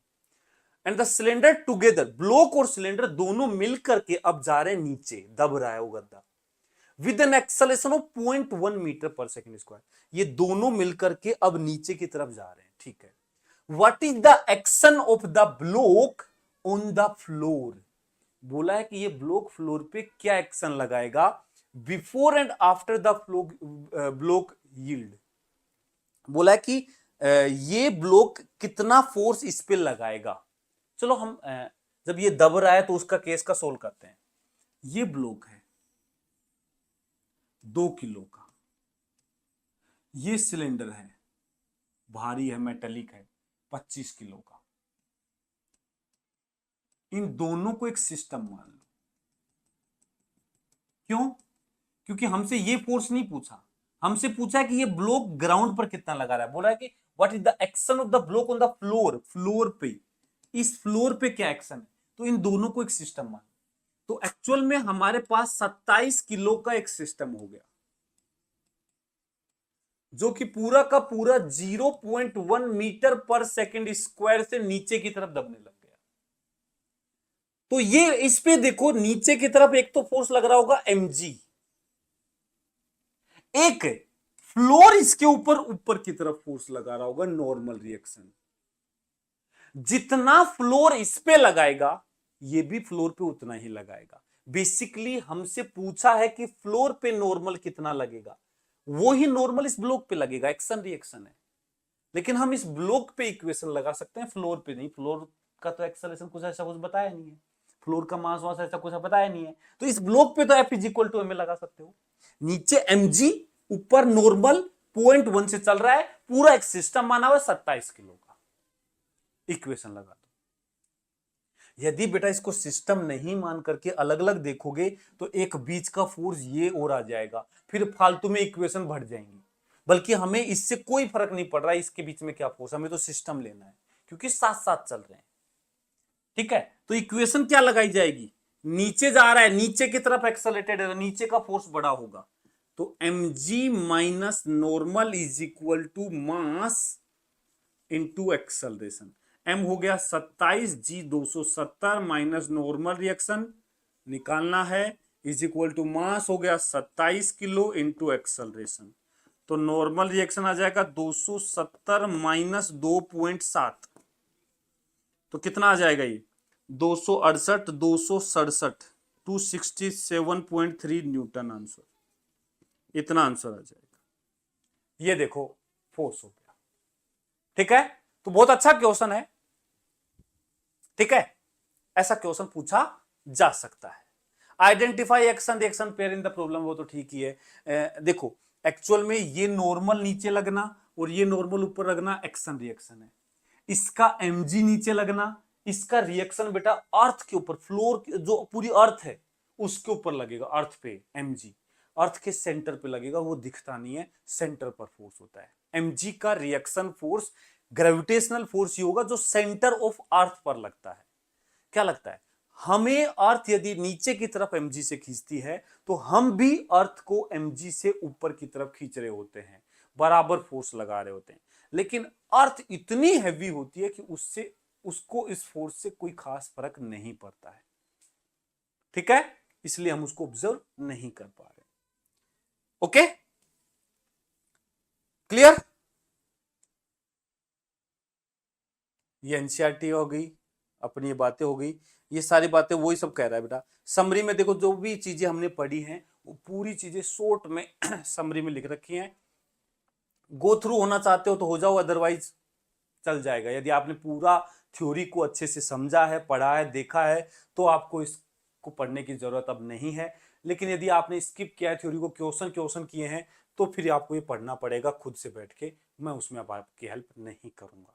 And the cylinder together, block और सिलेंडर दोनों मिलकर के अब जा रहे हैं नीचे, दब रहा है वो गद्दा, with an acceleration of 0.1 metre per second square, ये दोनों मिलकर के अब नीचे की तरफ जा रहे हैं, ठीक है। What is the action of the block on the floor, बोला है कि ये ब्लॉक फ्लोर पे क्या एक्शन लगाएगा before and after the block yield, बोला है कि ये ब्लॉक कितना फोर्स इस पे लगाएगा। चलो हम जब ये दब रहा है तो उसका केस का सोल्व करते हैं। ये ब्लॉक है 2 किलो का, ये सिलेंडर है, भारी है, मेटेलिक है, 25 किलो का। इन दोनों को एक सिस्टम मान लो। क्यों? क्योंकि हमसे ये फोर्स नहीं पूछा, हमसे पूछा है कि ये ब्लॉक ग्राउंड पर कितना लगा रहा है। बोला है कि what is the action of the block on the floor, floor पे, इस फ्लोर पे क्या एक्शन है। तो इन दोनों को एक सिस्टम मान, तो एक्चुअल में हमारे पास 27 किलो का एक सिस्टम हो गया, जो कि पूरा का पूरा 0.1 मीटर पर सेकेंड स्क्वायर से नीचे की तरफ दबने लग गया। तो ये इस पे देखो, नीचे की तरफ एक तो फोर्स लग रहा होगा mg, एक फ्लोर इसके ऊपर ऊपर की तरफ फोर्स लगा रहा होगा नॉर्मल रिएक्शन। जितना फ्लोर इस पे लगाएगा ये भी फ्लोर पे उतना ही लगाएगा। बेसिकली हमसे पूछा है कि फ्लोर पे नॉर्मल कितना लगेगा, वो ही नॉर्मल इस ब्लॉक पे लगेगा, एक्शन रिएक्शन है। लेकिन हम इस ब्लॉक पे इक्वेशन लगा सकते हैं, फ्लोर पे नहीं। फ्लोर का तो एक्सेलरेशन कुछ ऐसा कुछ बताया नहीं है, फ्लोर का मास वास ऐसा कुछ बताया नहीं है, तो इस ब्लॉक पे तो F is equal to m लगा सकते हो। नीचे mg, ऊपर नॉर्मल 0.1 से चल रहा है, पूरा एक सिस्टम माना हुआ 27 किलो का, इक्वेशन लगा दो। यदि बेटा इसको सिस्टम नहीं मान करके अलग अलग देखोगे तो एक बीच का फोर्स ये और आ जाएगा, फिर फालतू में इक्वेशन बढ़ जाएंगी। बल्कि हमें इससे कोई फर्क नहीं पड़ रहा है इसके बीच में क्या फोर्स, हमें तो सिस्टम लेना है क्योंकि साथ साथ चल रहे हैं, ठीक है। तो इक्वेशन क्या लगाई जाएगी, नीचे जा रहा है, नीचे की तरफ एक्सेलरेटेड है, नीचे का फोर्स बड़ा होगा, तो mg minus normal is equal to mass into acceleration. m हो गया 27, g 270 माइनस नॉर्मल रिएक्शन निकालना है, इज इक्वल टू मास हो गया 27 किलो इंटू एक्सेलरेशन। तो नॉर्मल रिएक्शन आ जाएगा 270 माइनस 2.7, तो कितना आ जाएगा ये 268, 267, 267.3 न्यूटन आंसर, इतना आंसर आ जाएगा। ये देखो फोर्स हो गया, ठीक है। तो बहुत अच्छा क्वेश्चन है, ठीक है, ऐसा क्वेश्चन पूछा जा सकता है। Identify action reaction pair in the problem, वो तो ठीक ही है। देखो एक्चुअल में ये नॉर्मल नीचे लगना और ये नॉर्मल ऊपर लगना एक्शन रिएक्शन है, इसका mg नीचे लगना, इसका रिएक्शन बेटा अर्थ के ऊपर, फ्लोर जो पूरी अर्थ है उसके ऊपर लगेगा, अर्थ पे mg, अर्थ के सेंटर पे लगेगा, वो दिखता नहीं है, सेंटर पर फोर्स होता है। mg का रिएक्शन फोर्स ग्रेविटेशनल फोर्स ही होगा जो सेंटर ऑफ अर्थ पर लगता है। क्या लगता है, हमें अर्थ यदि नीचे की तरफ mg से खींचती है तो हम भी अर्थ को mg से ऊपर की तरफ खींच रहे होते हैं, बराबर फोर्स लगा रहे होते हैं। लेकिन अर्थ इतनी हैवी होती है कि उससे उसको इस फोर्स से कोई खास फर्क नहीं पड़ता है, ठीक है, इसलिए हम उसको ऑब्जर्व नहीं कर पा रहे। Okay, clear? ये एनसीईआरटी हो गई, अपनी ये बातें हो गई, ये सारी बातें वही सब कह रहा है बेटा। समरी में देखो जो भी चीजें हमने पढ़ी हैं वो पूरी चीजें शॉर्ट में समरी में लिख रखी हैं। गो थ्रू होना चाहते हो तो हो जाओ, अदरवाइज चल जाएगा। यदि आपने पूरा थ्योरी को अच्छे से समझा है, पढ़ा है, देखा है, तो आपको इसको पढ़ने की जरूरत अब नहीं है। लेकिन यदि आपने स्किप किया है थ्योरी को, क्वेश्चन क्वेश्चन किए हैं, तो फिर आपको ये पढ़ना पड़ेगा खुद से बैठ के। मैं उसमें अब आपकी हेल्प नहीं करूंगा।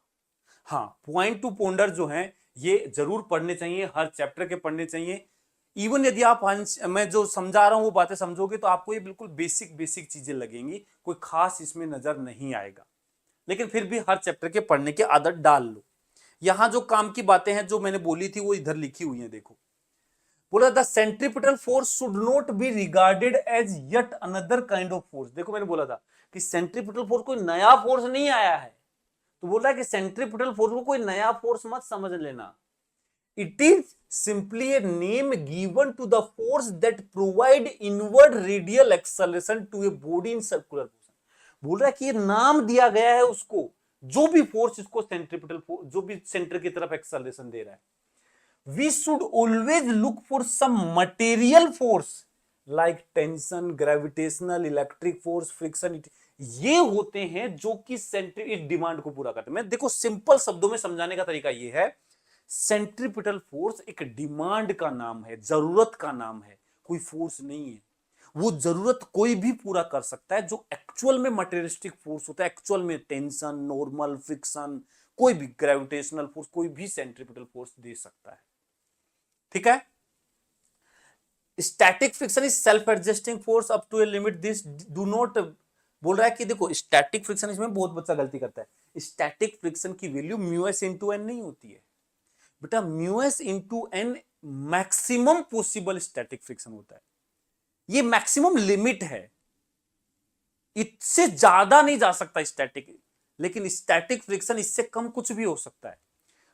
हाँ, पॉइंट टू पॉन्डर जो है ये जरूर पढ़ने चाहिए, हर चैप्टर के पढ़ने चाहिए। इवन यदि आप मैं जो समझा रहा हूं वो बातें समझोगे तो आपको ये बिल्कुल बेसिक बेसिक चीजें लगेंगी, कोई खास इसमें नजर नहीं आएगा। लेकिन फिर भी हर चैप्टर के पढ़ने की आदत डाल लो। यहां जो काम की बातें हैं जो मैंने बोली थी वो इधर लिखी हुई हैं, देखो। बोला the centripetal force should not be regarded as yet another kind of force. देखो मैंने बोला था कि सेंट्रीपिटल फोर्स कोई नया फोर्स नहीं आया है, तो बोल रहा है कि सेंट्रीपिटल फोर्स को कोई नया फोर्स मत समझ लेना। It is simply a name given to the force that provide inward radial acceleration to a body in circular motion. बोल रहा है कि ये नाम दिया गया है उसको, जो भी फोर्स इसको सेंट्रीपिटल फोर्स, जो भी सेंटर की तरफ एक्सेलरेशन दे रहा है। We should always look for some material force like tension, gravitational, electric force, friction. ये होते हैं जो कि सेंट्री डिमांड को पूरा करते हैं। मैं देखो सिंपल शब्दों में समझाने का तरीका ये है, सेंट्रीपिटल फोर्स एक डिमांड का नाम है, जरूरत का नाम है, कोई फोर्स नहीं है। वो जरूरत कोई भी पूरा कर सकता है जो एक्चुअल में मटेरियलिस्टिक फोर्स होता है, एक्चुअल में टेंशन, नॉर्मल, फ्रिक्शन, कोई भी ग्रेविटेशनल फोर्स, कोई भी सेंट्रीपिटल फोर्स दे सकता है। ठीक है? Static friction is self adjusting force up to a limit, this do not. बोल रहा है कि देखो स्टैटिक फ्रिक्शन, इसमें बहुत बच्चा गलती करता है। स्टैटिक फ्रिक्शन की value mu s into N नहीं होती है बेटा, mu s into N maximum possible static friction होता है। ये मैक्सिमम लिमिट है, इससे ज्यादा नहीं जा सकता स्टैटिक। लेकिन स्टैटिक फ्रिक्शन इससे कम कुछ भी हो सकता है।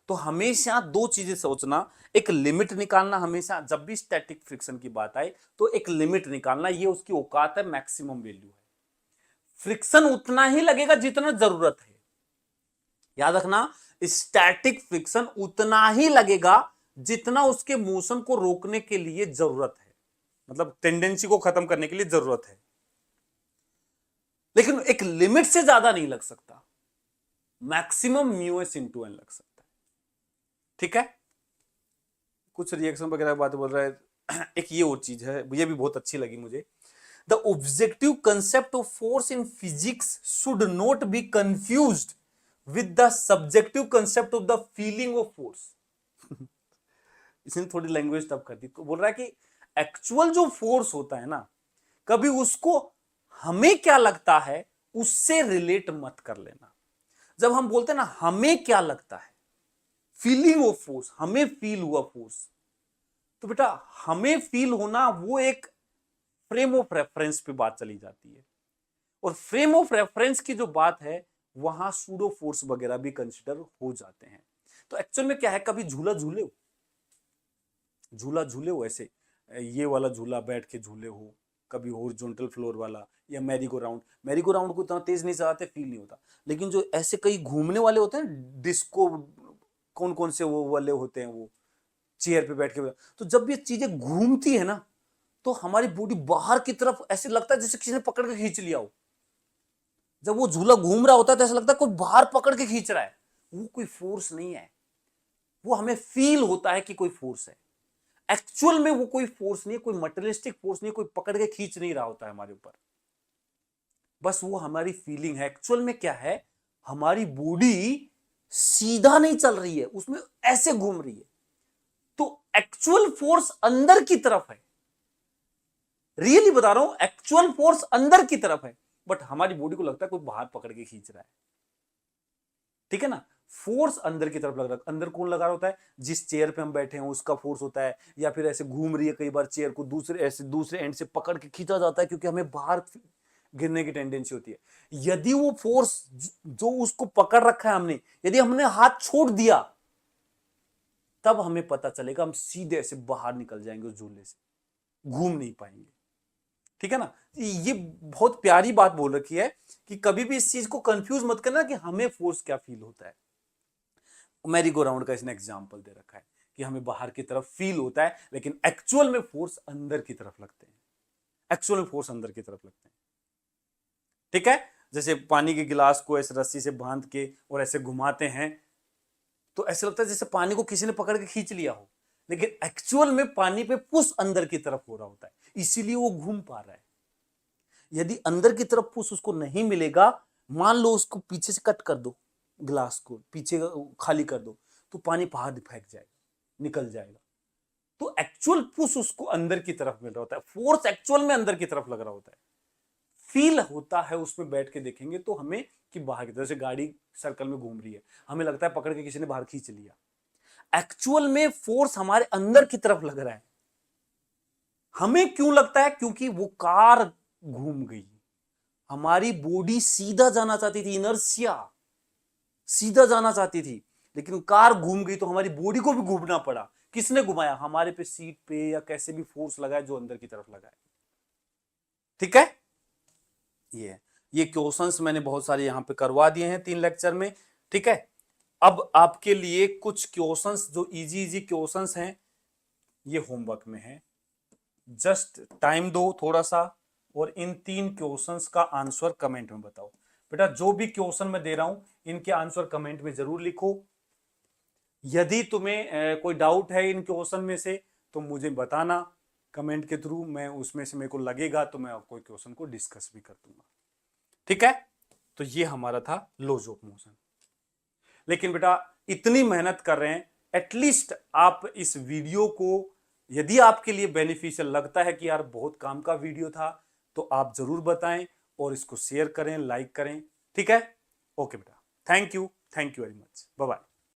तो हमेशा दो चीजें सोचना, एक लिमिट निकालना। हमेशा जब भी स्टैटिक फ्रिक्शन की बात आए तो एक लिमिट निकालना, ये उसकी औकात है, मैक्सिमम वैल्यू है। फ्रिक्शन उतना ही लगेगा जितना जरूरत है, याद रखना। स्टैटिक फ्रिक्शन उतना ही लगेगा जितना उसके मोशन को रोकने के लिए जरूरत है, मतलब टेंडेंसी को खत्म करने के लिए जरूरत है। लेकिन एक लिमिट से ज्यादा नहीं लग सकता, maximum mu s into N लग सकता है। ठीक है? कुछ रिएक्शन वगैरह बात बोल रहा है। एक ये और चीज है, ये भी बहुत अच्छी लगी मुझे। The objective concept of force in physics should not B confused with the subjective concept of the feeling of force. इसने थोड़ी लैंग्वेज टफ कर दी। तो बोल रहा है कि एक्चुअल जो फोर्स होता है ना, कभी उसको हमें क्या लगता है उससे रिलेट मत कर लेना। जब हम बोलते हैं ना हमें क्या लगता है, फीलिंग ऑफ फोर्स, हमें फील हुआ फोर्स, तो बेटा हमें फील होना वो एक फ्रेम ऑफ रेफरेंस पे बात चली जाती है। और फ्रेम ऑफ रेफरेंस की जो बात है वहां सूडो फोर्स वगैरह भी कंसिडर हो जाते हैं। तो एक्चुअल में क्या है, कभी झूला झूले हो, झूला झूले हो, ऐसे ये वाला झूला बैठ के झूले हो, कभी हॉरिजॉन्टल फ्लोर वाला, या merry go round. Merry go round को इतना तेज नहीं चलाते, फील नहीं होता। लेकिन जो ऐसे कई घूमने वाले होते हैं, डिस्को, कौन कौन से वो वाले होते हैं, वो चेयर पे बैठ के, तो जब ये चीजें घूमती है ना तो हमारी बॉडी बाहर की तरफ ऐसे लगता है जैसे किसी ने पकड़ के खींच लिया हो। जब वो झूला घूम रहा होता है तो ऐसा लगता है कोई बाहर पकड़ के खींच रहा है। वो कोई फोर्स नहीं है, वो हमें फील होता है कि कोई फोर्स है। एक्चुअल में वो कोई फोर्स नहीं है, कोई मटेरियलिस्टिक फोर्स नहीं, कोई पकड़ के खींच नहीं रहा होता है हमारे ऊपर, बस वो हमारी फीलिंग है। एक्चुअल में क्या है, हमारी बॉडी सीधा नहीं चल रही है, उसमें ऐसे घूम रही है। तो एक्चुअल फोर्स अंदर की तरफ है, रियली बता रहा हूं, एक्चुअल फोर्स अंदर की तरफ है, बट हमारी बॉडी को लगता है कोई बाहर पकड़ के खींच रहा है। ठीक है ना? फोर्स अंदर की तरफ लग रहा है। अंदर कौन लगा रहा होता है, जिस चेयर पे हम बैठे हैं उसका फोर्स होता है, या फिर ऐसे घूम रही है कई बार चेयर को, दूसरे एंड से पकड़ के खींचा जाता है क्योंकि हमें बाहर गिरने की टेंडेंसी होती है। यदि वो फोर्स जो उसको पकड़ रखा है हमने, यदि हमने हाथ छोड़ दिया, तब हमें पता चलेगा, हम सीधे ऐसे बाहर निकल जाएंगे उस झूले से, घूम नहीं पाएंगे। ठीक है ना। ये बहुत प्यारी बात बोल रखी है कि कभी भी इस चीज को कंफ्यूज मत करना कि हमें फोर्स क्या फील होता है। मैरी गो राउंड का इसने एग्जाम्पल दे रखा है कि हमें बाहर की तरफ फील होता है, लेकिन एक्चुअल में फोर्स अंदर की तरफ लगते हैं, एक्चुअल में फोर्स अंदर की तरफ लगते हैं। ठीक है, जैसे पानी के गिलास को ऐसे रस्सी से बांध के और ऐसे घुमाते हैं तो ऐसे लगता है जैसे पानी को किसी ने पकड़ के खींच लिया हो, लेकिन एक्चुअल में पानी पे पुश अंदर की तरफ हो रहा होता है, इसीलिए वो घूम पा रहा है। यदि अंदर की तरफ पुश उसको नहीं मिलेगा, मान लो उसको पीछे से कट कर दो, गिलास को पीछे खाली कर दो, तो पानी बाहर फेंक जाएगा, निकल जाएगा। तो एक्चुअल पुश उसको अंदर की तरफ मिल रहा होता है, फोर्स एक्चुअल में अंदर की तरफ लग रहा होता है। फील होता है उसमें बैठ के देखेंगे तो हमें कि बाहर की तरफ से गाड़ी सर्कल में घूम रही है, हमें लगता है पकड़ के किसी ने बाहर खींच लिया। एक्चुअल में फोर्स हमारे अंदर की तरफ लग रहा है। हमें क्यों लगता है? क्योंकि वो कार घूम गई, हमारी बॉडी सीधा जाना चाहती थी, इनर्शिया सीधा जाना चाहती थी, लेकिन कार घूम गई तो हमारी बॉडी को भी घूमना पड़ा। किसने घुमाया? हमारे पे सीट पे या कैसे भी फोर्स लगा है जो अंदर की तरफ लगा है। ठीक है, ये क्वेश्चंस मैंने बहुत सारे यहां पे करवा दिए हैं 3 लेक्चर में। ठीक है, अब आपके लिए कुछ क्वेश्चंस जो इजी इजी क्वेश्चंस हैं ये होमवर्क में है, जस्ट टाइम दो थोड़ा सा और इन 3 क्वेश्चंस का आंसर कमेंट में बताओ। बेटा जो भी क्वेश्चन मैं दे रहा हूं इनके आंसर कमेंट में जरूर लिखो। यदि तुम्हें कोई डाउट है इन क्वेश्चन में से तो मुझे बताना कमेंट के थ्रू, मैं उसमें से मेरे को लगेगा तो मैं कोई क्वेश्चन को डिस्कस भी कर दूंगा। ठीक है, तो ये हमारा था लॉज ऑफ मोशन। लेकिन बेटा इतनी मेहनत कर रहे हैं, एटलीस्ट आप इस वीडियो को यदि आपके लिए बेनिफिशियल लगता है कि यार बहुत काम का वीडियो था, तो आप जरूर बताएं और इसको शेयर करें, लाइक करें। ठीक है, ओके बेटा, thank you very much, bye bye.